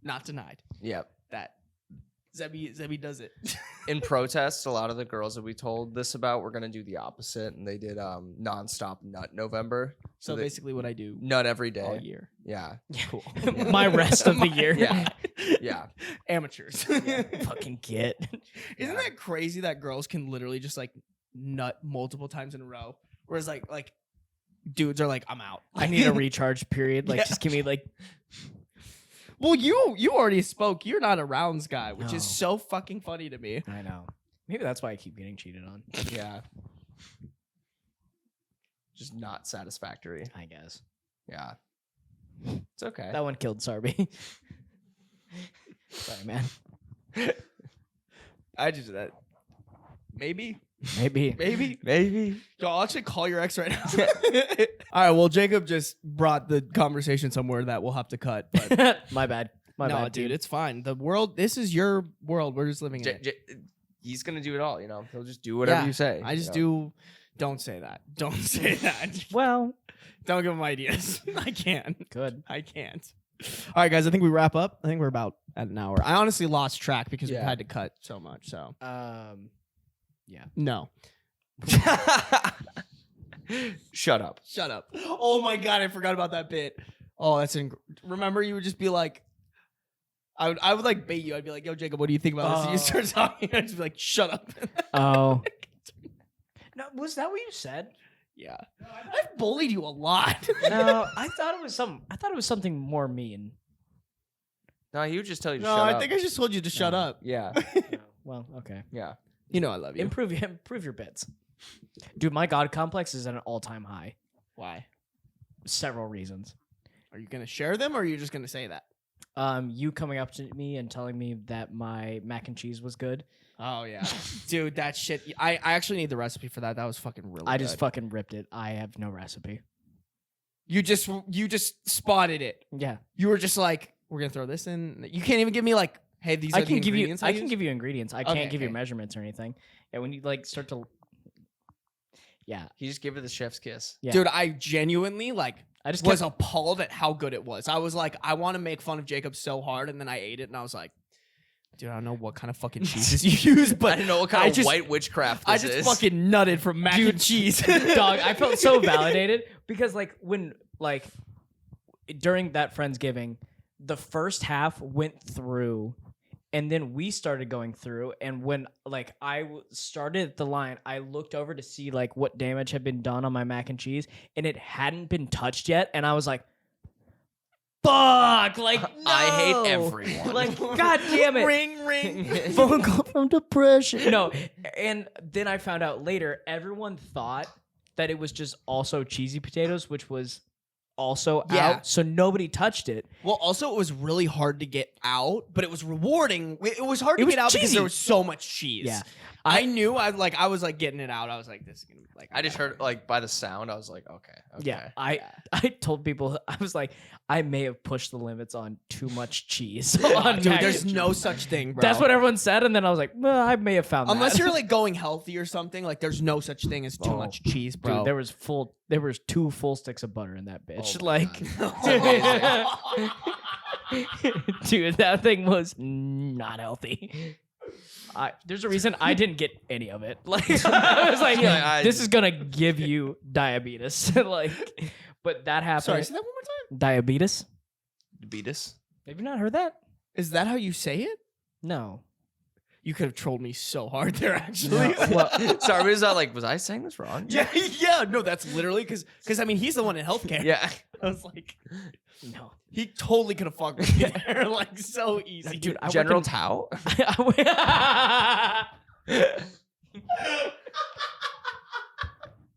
Speaker 1: not denied,
Speaker 3: Yep.
Speaker 1: that Zemi does it.
Speaker 3: In protest, a lot of the girls that we told this about were gonna do the opposite, and they did nonstop nut November.
Speaker 1: So
Speaker 3: they
Speaker 1: basically what I do
Speaker 3: nut every day.
Speaker 1: all year.
Speaker 3: Yeah.
Speaker 1: Cool.
Speaker 2: My rest of the year.
Speaker 3: Yeah. Yeah.
Speaker 1: Amateurs.
Speaker 2: Fucking get.
Speaker 1: Isn't that crazy that girls can literally just like nut multiple times in a row? Whereas like dudes are like, "I'm out.
Speaker 2: I need a recharge period. Like,
Speaker 1: Yeah.
Speaker 2: just give me like.
Speaker 1: Well, you already spoke. You're not a rounds guy, which is
Speaker 2: No.
Speaker 1: so fucking funny to me.
Speaker 2: I know. Maybe that's why I keep getting cheated on.
Speaker 3: Yeah. Just not satisfactory.
Speaker 2: I guess
Speaker 3: Yeah. It's okay.
Speaker 2: that one killed Sarby. Sorry, man.
Speaker 1: I just that. Maybe.
Speaker 2: Maybe.
Speaker 3: Maybe.
Speaker 1: Yo, I'll actually call your ex right now. All right. Well, Jacob just brought the conversation somewhere that we'll have to cut. But
Speaker 2: My bad. My
Speaker 1: no,
Speaker 2: bad,
Speaker 1: dude, it's fine. The world. This is your world. We're just living in it.
Speaker 3: He's gonna do it all, you know. He'll just do whatever
Speaker 1: Yeah,
Speaker 3: you say.
Speaker 1: I just
Speaker 3: you know?
Speaker 1: do. Don't say that. Don't say that.
Speaker 2: Well,
Speaker 1: Don't give him ideas. I can't.
Speaker 2: good.
Speaker 1: I can't. All right, guys. I think we wrap up. I think we're about at an hour. I honestly lost track because we've
Speaker 3: Yeah.
Speaker 1: had to cut so much. So no.
Speaker 3: Shut up.
Speaker 1: Shut up. Oh my god, I forgot about that bit. Oh, that's remember you would just be like, I would like bait you. I'd be like, "Yo, Jacob, what do you think about this?" And you start talking. I'd just be like, "Shut up."
Speaker 2: Oh. No, was that what you said?
Speaker 1: Yeah, I've bullied you a lot.
Speaker 2: No, I thought it was something more mean.
Speaker 3: No, he would just tell you to
Speaker 1: No,
Speaker 3: shut
Speaker 1: I
Speaker 3: up.
Speaker 1: think I just told you to shut up.
Speaker 3: Yeah.
Speaker 2: No. Well, okay.
Speaker 3: Yeah.
Speaker 1: You know I love you.
Speaker 2: Improve your bits. Dude, my God complex is at an all-time high.
Speaker 1: Why?
Speaker 2: Several reasons.
Speaker 1: Are you gonna share them, or are you just gonna say that?
Speaker 2: You coming up to me and telling me that my mac and cheese was good.
Speaker 1: Oh yeah, dude, that shit. I actually need the recipe for that. That was fucking really.
Speaker 2: I
Speaker 1: good.
Speaker 2: just fucking ripped it. I have no recipe.
Speaker 1: You just spotted it.
Speaker 2: Yeah.
Speaker 1: You were just like, "We're gonna throw this in." You can't even give me like, "Hey, these are
Speaker 2: I
Speaker 1: the
Speaker 2: can give you
Speaker 1: ingredients."
Speaker 2: I can give you ingredients. I can't give you
Speaker 1: okay.
Speaker 2: measurements or anything. And when you like start to Yeah.
Speaker 3: He just gave her the chef's kiss.
Speaker 2: Yeah.
Speaker 1: Dude, I genuinely like
Speaker 2: I just
Speaker 1: was
Speaker 2: kept,
Speaker 1: appalled at how good it was. I was like, I want to make fun of Jacob so hard, and then I ate it, and I was like, dude, I don't know what kind of fucking cheeses you use, but
Speaker 3: I don't know what kind of
Speaker 1: just-
Speaker 3: white witchcraft
Speaker 1: I
Speaker 3: this
Speaker 1: just
Speaker 3: is.
Speaker 1: fucking nutted from mac and cheese.
Speaker 2: dog, I felt so validated because like when like during that Friendsgiving, the first half went through and then we started going through, and when like I started the line, I looked over to see like what damage had been done on my mac and cheese, and it hadn't been touched yet, and I was like, fuck, like no!
Speaker 3: I hate everyone.
Speaker 2: Like, god damn it.
Speaker 1: Ring.
Speaker 2: Phone call from depression. No, and then I found out later, everyone thought that it was just also cheesy potatoes, which was also
Speaker 1: Yeah.
Speaker 2: out, so nobody touched it.
Speaker 1: Well, also, it was really hard to get out, but it was rewarding. It was hard
Speaker 2: It
Speaker 1: to
Speaker 2: was
Speaker 1: get out because
Speaker 2: cheesy.
Speaker 1: there was so much cheese.
Speaker 2: Yeah.
Speaker 1: I knew I was like getting it out. I was like, this is gonna be like.
Speaker 3: I just heard like by the sound, I was like, okay.
Speaker 2: Yeah, I told people, I was like, I may have pushed the limits on too much cheese. on
Speaker 1: Dude,
Speaker 2: mac
Speaker 1: there's
Speaker 2: and
Speaker 1: no
Speaker 2: cheese.
Speaker 1: such thing, bro.
Speaker 2: That's what everyone said, and then I was like, well, I may have found
Speaker 1: Unless
Speaker 2: that.
Speaker 1: you're like going healthy or something, like there's no such thing as too
Speaker 2: Oh.
Speaker 1: much cheese, bro.
Speaker 2: Dude, there was 2 full sticks of butter in that bitch.
Speaker 3: Oh my
Speaker 2: like,
Speaker 3: God.
Speaker 2: dude, that thing was not healthy. There's a reason I didn't get any of it. Like, I was like,
Speaker 3: Yeah,
Speaker 2: this is gonna give you diabetes. like, but that happened.
Speaker 1: Sorry, say that one more time.
Speaker 2: Diabetes?
Speaker 3: Beat us.
Speaker 2: Have you not heard that?
Speaker 1: Is that how you say it?
Speaker 2: No.
Speaker 1: You could have trolled me so hard there, actually.
Speaker 2: Well,
Speaker 3: Sorry, was that like, was I saying this wrong?
Speaker 1: yeah, no, that's literally because I mean he's the one in healthcare.
Speaker 3: Yeah.
Speaker 1: I was like,
Speaker 2: no.
Speaker 1: he totally could have fucked me there, like so easy,
Speaker 2: Dude, I
Speaker 3: General
Speaker 2: work
Speaker 3: Tao?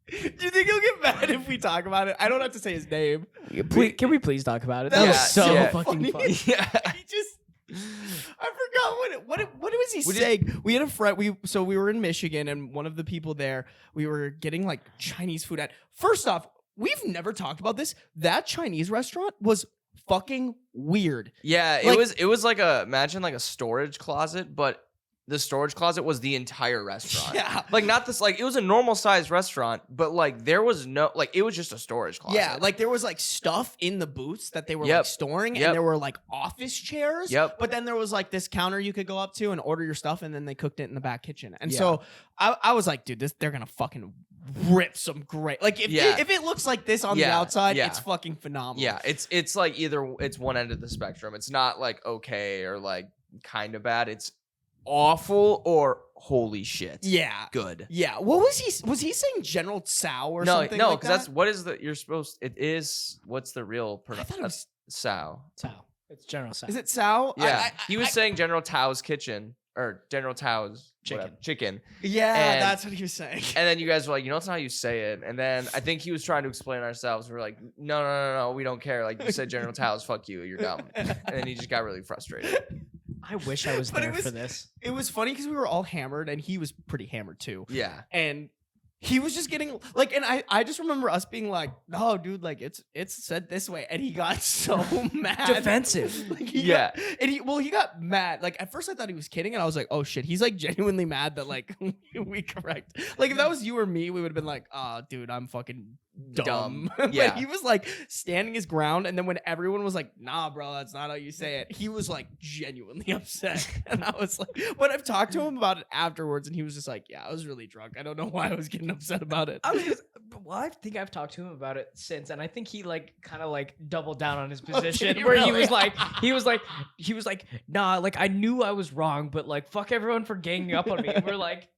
Speaker 1: Do you think he'll get mad if we talk about it? I don't have to say his name.
Speaker 2: Can we please talk about it?
Speaker 1: That
Speaker 2: That was
Speaker 1: was
Speaker 2: so
Speaker 1: so
Speaker 2: fucking
Speaker 1: funny.
Speaker 2: funny.
Speaker 3: Yeah.
Speaker 1: He just, I forgot what was he saying? We had a friend. We were in Michigan, and one of the people there, we were getting like Chinese food at. First off, we've never talked about this. That Chinese restaurant was fucking weird.
Speaker 3: Yeah,
Speaker 1: Like-
Speaker 3: it was like imagine like a storage closet, but the storage closet was the entire restaurant.
Speaker 1: Yeah.
Speaker 3: Like not this like it was a normal sized restaurant, but like there was no like it was just a storage closet.
Speaker 1: Yeah, like there was like stuff in the booths that they were like
Speaker 3: Yep.
Speaker 1: storing,
Speaker 3: Yep.
Speaker 1: and there were like office chairs.
Speaker 3: Yep.
Speaker 1: But then there was like this counter you could go up to and order your stuff, and then they cooked it in the back kitchen. And
Speaker 3: Yeah.
Speaker 1: so I was like, dude, they're gonna fucking rip some great. Like if
Speaker 3: Yeah.
Speaker 1: if it looks like this on the
Speaker 3: Yeah,
Speaker 1: outside,
Speaker 3: yeah.
Speaker 1: it's fucking phenomenal.
Speaker 3: Yeah, it's like either it's one end of the spectrum. It's not like okay or like kind of bad. It's awful or holy shit.
Speaker 1: Yeah.
Speaker 3: Good.
Speaker 1: Yeah. What was he? Was he saying General Tsao or
Speaker 3: No,
Speaker 1: something?
Speaker 3: no,
Speaker 1: like
Speaker 3: because that's
Speaker 1: that?
Speaker 3: what is the you're supposed. It is what's the real
Speaker 1: I thought it was.
Speaker 3: Sao.
Speaker 2: Tao. It's General Tao.
Speaker 1: Is it Tsao?
Speaker 3: Yeah, he was saying General Tao's kitchen or General Tao's
Speaker 2: Chicken.
Speaker 3: chicken.
Speaker 1: Yeah,
Speaker 3: and-
Speaker 1: that's what he was saying.
Speaker 3: And then you guys were like, you know, that's not how you say it. And then I think he was trying to explain ourselves. We were like, no, we don't care. Like you said, General Tao's, fuck you, you're dumb. And then he just got really frustrated.
Speaker 2: I wish I was
Speaker 1: But it
Speaker 2: there
Speaker 1: was-
Speaker 2: for this.
Speaker 1: It was funny because we were all hammered, and he was pretty hammered too.
Speaker 3: Yeah.
Speaker 1: And he was just getting like, and I just remember us being like, no, dude, like it's said this way, and he got so mad,
Speaker 2: Defensive.
Speaker 1: Like, he
Speaker 3: Yeah.
Speaker 1: got, and he got mad. Like at first I thought he was kidding, and I was like, oh shit, he's like genuinely mad that like we correct. Like if that was you or me, we would have been like, oh, dude, I'm fucking dumb.
Speaker 3: Yeah.
Speaker 1: But he was like standing his ground, and then when everyone was like, nah, bro, that's not how you say it, he was like genuinely upset. And I was like, but I've talked to him about it afterwards, and he was just like, yeah, I was really drunk. I don't know why I was getting upset about it.
Speaker 2: I think I've talked to him about it since, and I think he like kind of like doubled down on his position
Speaker 1: he
Speaker 2: where he
Speaker 1: really?
Speaker 2: was like, nah, like I knew I was wrong, but like fuck everyone for ganging up on me. And we're like,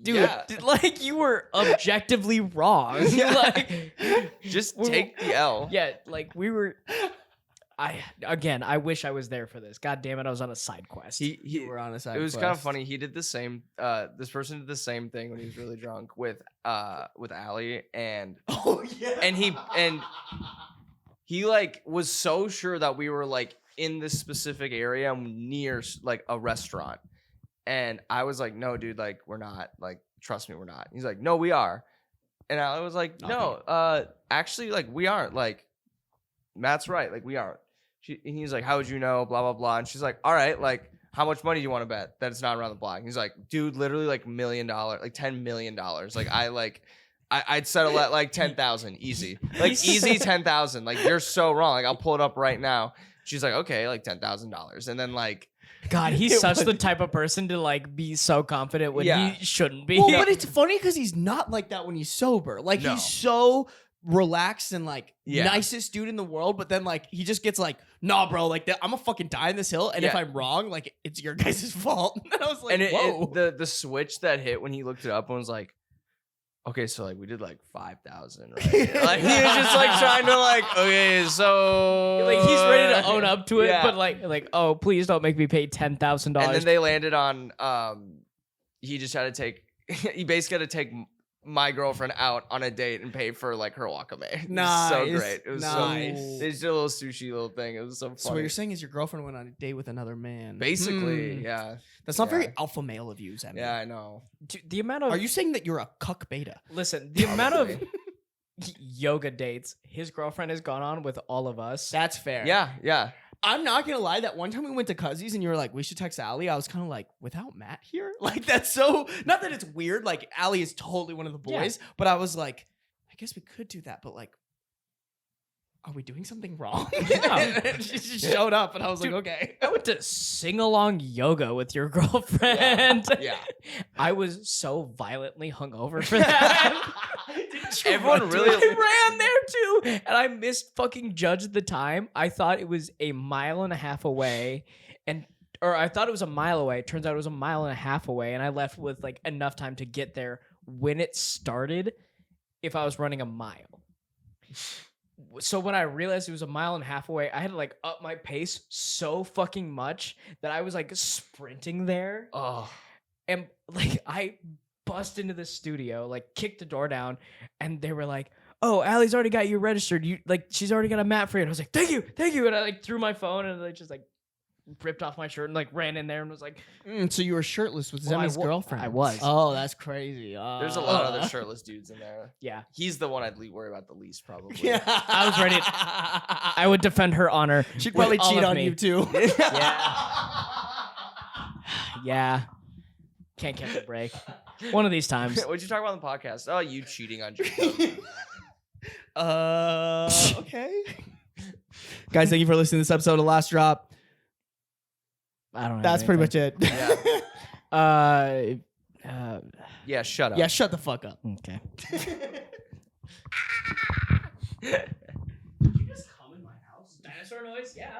Speaker 2: dude,
Speaker 3: Yeah.
Speaker 2: like you were objectively wrong.
Speaker 3: Yeah.
Speaker 2: Like,
Speaker 3: Just
Speaker 2: we-
Speaker 3: take the L.
Speaker 2: yeah, like we were. I wish I was there for this. God damn it, I was on a side quest.
Speaker 3: He
Speaker 1: We're on a side
Speaker 3: it was kind of
Speaker 1: quest.
Speaker 3: funny. He did the same. This person did the same thing when he was really drunk with Allie, and
Speaker 1: Oh yeah.
Speaker 3: he like was so sure that we were like in this specific area near like a restaurant, and I was like, no, dude, like we're not. Like trust me, we're not. He's like, no, we are, and Allie was like, no, actually, like we aren't. Like Matt's right, like we aren't. And he's like, how would you know? Blah blah blah. And she's like, all right, like. How much money do you want to bet that it's not around the block? And he's like, dude, literally like $1 million, like $10 million. Like I'd settle at like 10,000 easy, like easy 10,000. Like you're so wrong. Like I'll pull it up right now. She's like, okay, like $10,000. And then like,
Speaker 2: God, he's
Speaker 1: It
Speaker 2: such
Speaker 1: was-
Speaker 2: the type of person to like be so confident when
Speaker 3: Yeah.
Speaker 2: he shouldn't be.
Speaker 1: Well, but it's funny because he's not like that when he's sober. Like
Speaker 3: No.
Speaker 1: he's so relaxed and like
Speaker 3: Yeah.
Speaker 1: nicest dude in the world, but then like he just gets like, nah, bro, like I'm gonna fucking die in this hill, and if
Speaker 3: Yeah.
Speaker 1: I'm wrong, like it's your guys' fault. And I was like,
Speaker 3: and
Speaker 1: whoa.
Speaker 3: the switch that hit when he looked it up and was like, okay, so like we did like 5,000, right? Like he was just like trying to like, okay, so
Speaker 2: like he's ready to own up to it,
Speaker 3: Yeah.
Speaker 2: but like, oh, please don't make me pay $10,000.
Speaker 3: And then they landed on he just had to take he basically had to take my girlfriend out on a date and pay for like her wakame. It was
Speaker 1: Nice.
Speaker 3: so great. It was
Speaker 1: Nice.
Speaker 3: so. They did a little sushi little thing. It was so funny.
Speaker 1: So what you're saying is your girlfriend went on a date with another man.
Speaker 3: Basically,
Speaker 1: Hmm.
Speaker 3: yeah.
Speaker 1: That's not
Speaker 3: Yeah.
Speaker 1: very alpha male of you, Zemi.
Speaker 3: Yeah, I know.
Speaker 2: Dude, the amount of
Speaker 1: Are you saying that you're a cuck beta?
Speaker 2: listen, the amount of
Speaker 3: Probably.
Speaker 2: yoga dates his girlfriend has gone on with all of us.
Speaker 1: That's fair.
Speaker 3: Yeah, yeah.
Speaker 1: I'm not gonna lie. That one time we went to Cuzzies and you were like, we should text Allie. I was kind of like, without Matt here, like that's so. Not that it's weird. Like Allie is totally one of the boys, but I was like, I guess we could do that, but like, are we doing something wrong? And she just showed up, and I was
Speaker 2: Dude,
Speaker 1: like, okay.
Speaker 2: I went to sing along yoga with your girlfriend.
Speaker 3: Yeah.
Speaker 2: I was so violently hungover for that.
Speaker 3: Everyone really.
Speaker 2: I ran there too, and I missed fucking judged the time. I thought it was a mile and a half away, or I thought it was a mile away. It turns out it was a mile and a half away, and I left with like enough time to get there when it started. If I was running a mile. So when I realized it was a mile and a half away, I had to like up my pace so fucking much that I was like sprinting there.
Speaker 3: Oh,
Speaker 2: And like I bust into the studio, like kicked the door down, and they were like, "Oh, Allie's already got you registered. You like she's already got a mat for you." And I was like, "Thank you." And I like threw my phone and I just like ripped off my shirt and like ran in there and was like,
Speaker 1: So you were shirtless with
Speaker 2: Well, I
Speaker 1: Zemi's
Speaker 2: wa-
Speaker 1: girlfriend.
Speaker 2: I was.
Speaker 1: Oh, that's crazy.
Speaker 3: there's a lot of other shirtless dudes in there.
Speaker 2: "Yeah."
Speaker 3: He's the one I'd worry about the least, probably.
Speaker 1: Yeah,
Speaker 2: I was ready. I would defend her honor.
Speaker 1: She'd
Speaker 2: with
Speaker 1: probably
Speaker 2: all
Speaker 1: cheat
Speaker 2: of
Speaker 1: on
Speaker 2: me.
Speaker 1: you too.
Speaker 2: Yeah. Can't catch a break. One of these times.
Speaker 3: What'd you talk about on the podcast? Oh, you cheating on Jacob.
Speaker 1: Okay. Guys, thank you for listening to this episode of Last Drop.
Speaker 2: I don't know.
Speaker 1: That's pretty much it.
Speaker 3: Yeah. Yeah, shut up.
Speaker 1: Yeah, shut the fuck up.
Speaker 2: Okay.
Speaker 1: Did you just come in my house?
Speaker 2: Dinosaur noise? Yeah.